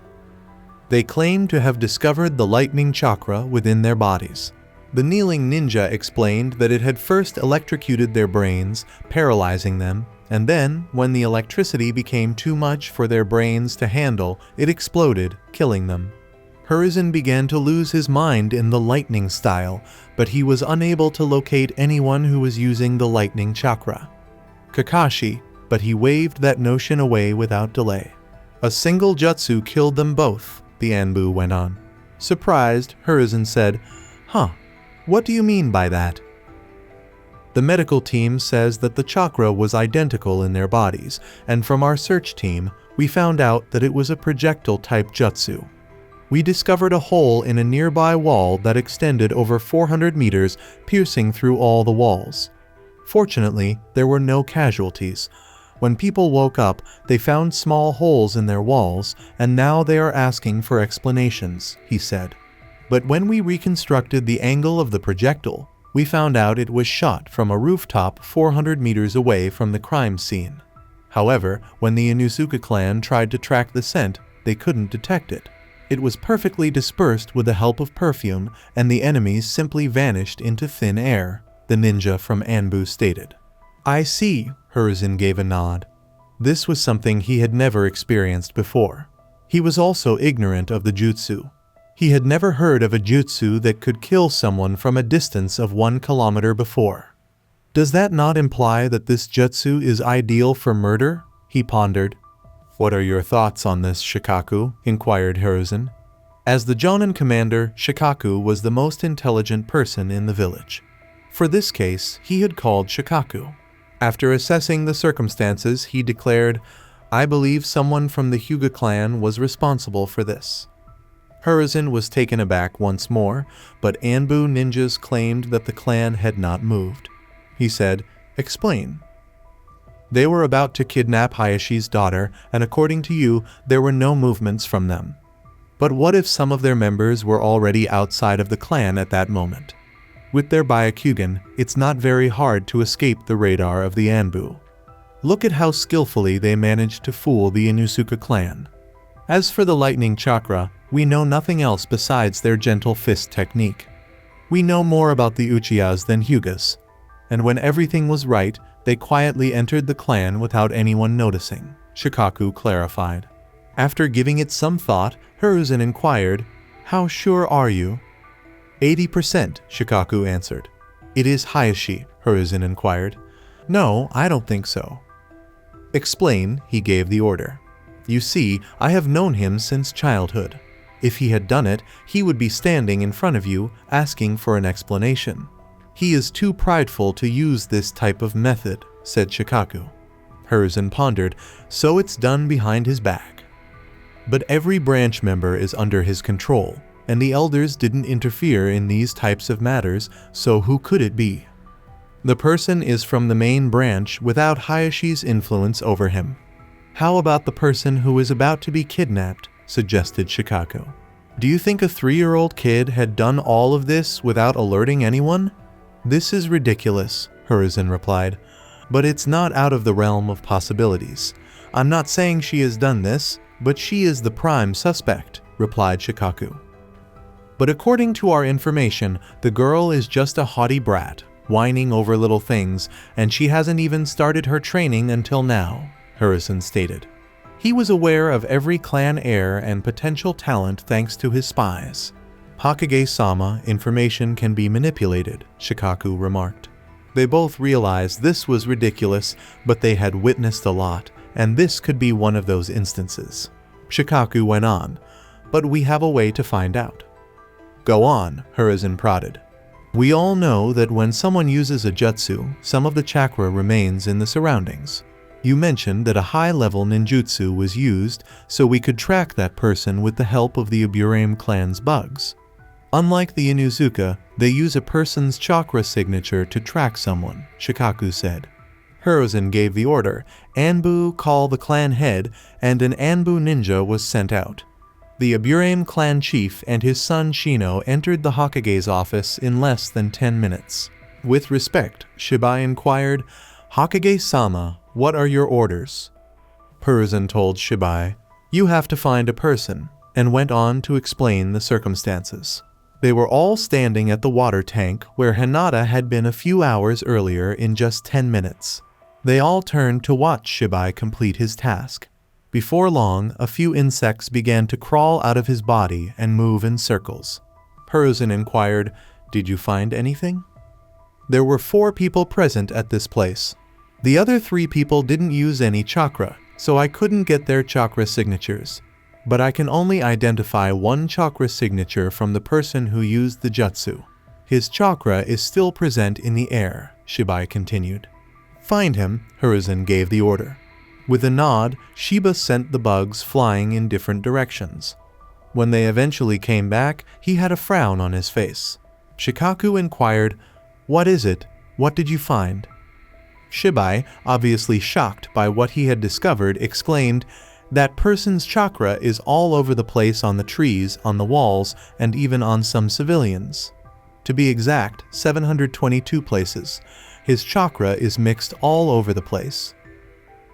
"They claim to have discovered the lightning chakra within their bodies." The kneeling ninja explained that it had first electrocuted their brains, paralyzing them, and then, when the electricity became too much for their brains to handle, it exploded, killing them. Hiruzen began to lose his mind in the lightning style, but he was unable to locate anyone who was using the lightning chakra. Kakashi, but he waved that notion away without delay. "A single jutsu killed them both," the Anbu went on. Surprised, Hiruzen said, "Huh, what do you mean by that?" "The medical team says that the chakra was identical in their bodies, and from our search team, we found out that it was a projectile-type jutsu." We discovered a hole in a nearby wall that extended over 400 meters, piercing through all the walls. Fortunately, there were no casualties. When people woke up, they found small holes in their walls, and now they are asking for explanations, he said. But when we reconstructed the angle of the projectile, we found out it was shot from a rooftop 400 meters away from the crime scene. However, when the Inuzuka clan tried to track the scent, they couldn't detect it. It was perfectly dispersed with the help of perfume, and the enemies simply vanished into thin air, the ninja from Anbu stated. I see, Hiruzen gave a nod. This was something he had never experienced before. He was also ignorant of the jutsu. He had never heard of a jutsu that could kill someone from a distance of 1 kilometer before. Does that not imply that this jutsu is ideal for murder? He pondered. What are your thoughts on this, Shikaku? Inquired Hiruzen. As the Jonin commander, Shikaku was the most intelligent person in the village. For this case, he had called Shikaku. After assessing the circumstances, he declared, I believe someone from the Hyuga clan was responsible for this. Hiruzen was taken aback once more, but Anbu ninjas claimed that the clan had not moved. He said, Explain. They were about to kidnap Hayashi's daughter, and according to you, there were no movements from them. But what if some of their members were already outside of the clan at that moment? With their Byakugan, it's not very hard to escape the radar of the Anbu. Look at how skillfully they managed to fool the Inuzuka clan. As for the lightning chakra, we know nothing else besides their gentle fist technique. We know more about the Uchihas than Hyugas, and when everything was right, they quietly entered the clan without anyone noticing, Shikaku clarified. After giving it some thought, Hiruzen inquired, How sure are you? 80%, Shikaku answered. It is Hayashi, Hiruzen inquired. No, I don't think so. Explain, he gave the order. You see, I have known him since childhood. If he had done it, he would be standing in front of you, asking for an explanation. He is too prideful to use this type of method, said Shikaku. Hiruzen pondered, so it's done behind his back. But every branch member is under his control, and the elders didn't interfere in these types of matters, so who could it be? The person is from the main branch without Hayashi's influence over him. How about the person who is about to be kidnapped, suggested Shikaku. Do you think a 3-year-old kid had done all of this without alerting anyone? This is ridiculous, Hiruzen replied, but it's not out of the realm of possibilities. I'm not saying she has done this, but she is the prime suspect, replied Shikaku. But according to our information, the girl is just a haughty brat, whining over little things, and she hasn't even started her training until now, Hiruzen stated. He was aware of every clan heir and potential talent thanks to his spies. Hokage-sama, information can be manipulated, Shikaku remarked. They both realized this was ridiculous, but they had witnessed a lot, and this could be one of those instances. Shikaku went on, but we have a way to find out. Go on, Hiruzen prodded. We all know that when someone uses a jutsu, some of the chakra remains in the surroundings. You mentioned that a high-level ninjutsu was used, so we could track that person with the help of the Aburame clan's bugs. Unlike the Inuzuka, they use a person's chakra signature to track someone, Shikaku said. Hiruzen gave the order, Anbu call the clan head, and an Anbu ninja was sent out. The Aburame clan chief and his son Shino entered the Hokage's office in less than 10 minutes. With respect, Shibai inquired, Hokage-sama, what are your orders? Hiruzen told Shibai, You have to find a person, and went on to explain the circumstances. They were all standing at the water tank where Hinata had been a few hours earlier in just 10 minutes. They all turned to watch Shibai complete his task. Before long, a few insects began to crawl out of his body and move in circles. Hiruzen inquired, Did you find anything? There were 4 people present at this place. The other 3 people didn't use any chakra, so I couldn't get their chakra signatures. But I can only identify 1 chakra signature from the person who used the jutsu. His chakra is still present in the air, Shibai continued. Find him, Hiruzen gave the order. With a nod, Shiba sent the bugs flying in different directions. When they eventually came back, he had a frown on his face. Shikaku inquired, "What is it? What did you find?" Shibai, obviously shocked by what he had discovered, exclaimed, "That person's chakra is all over the place on the trees, on the walls, and even on some civilians. To be exact, 722 places. His chakra is mixed all over the place."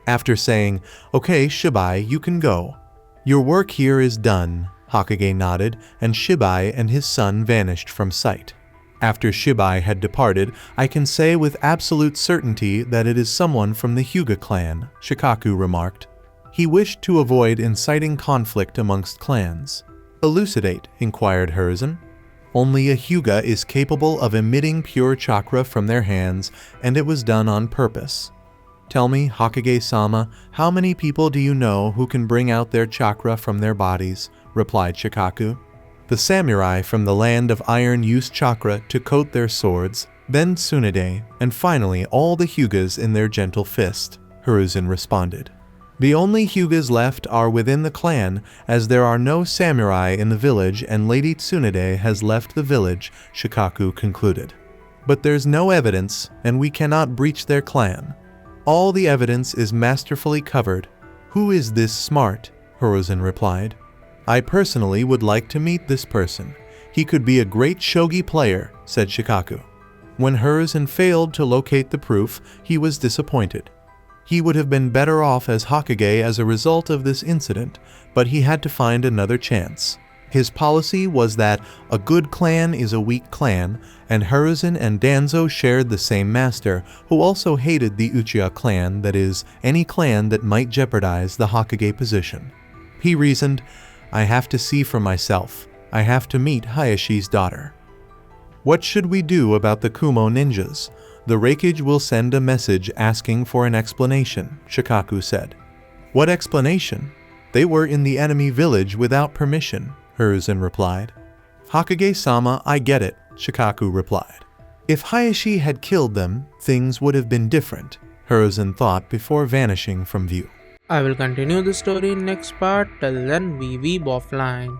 After saying, "Okay, Shibai, you can go. Your work here is done," Hokage nodded, and Shibai and his son vanished from sight. After Shibai had departed, "I can say with absolute certainty that it is someone from the Hyuga clan," Shikaku remarked. He wished to avoid inciting conflict amongst clans. "Elucidate," inquired Hiruzen. "Only a Hyuga is capable of emitting pure chakra from their hands, and it was done on purpose. Tell me, Hokage-sama, how many people do you know who can bring out their chakra from their bodies?" replied Shikaku. "The samurai from the land of iron use chakra to coat their swords, then Tsunade, and finally all the Hyugas in their gentle fist," Hiruzen responded. "The only Hyugas left are within the clan, as there are no samurai in the village and Lady Tsunade has left the village," Shikaku concluded. "But there's no evidence, and we cannot breach their clan. All the evidence is masterfully covered. Who is this smart?" Hiruzen replied. "I personally would like to meet this person. He could be a great shogi player," said Shikaku. When Hiruzen failed to locate the proof, he was disappointed. He would have been better off as Hokage as a result of this incident, but he had to find another chance. His policy was that a good clan is a weak clan, and Hiruzen and Danzo shared the same master, who also hated the Uchiha clan, that is, any clan that might jeopardize the Hokage position. He reasoned, "I have to see for myself. I have to meet Hayashi's daughter." "What should we do about the Kumo ninjas? The Raikage will send a message asking for an explanation," Shikaku said. "What explanation? They were in the enemy village without permission," Hiruzen replied. "Hokage-sama, I get it," Shikaku replied. "If Hayashi had killed them, things would have been different," Hiruzen thought before vanishing from view. I will continue the story in next part. Till then, we weeb offline.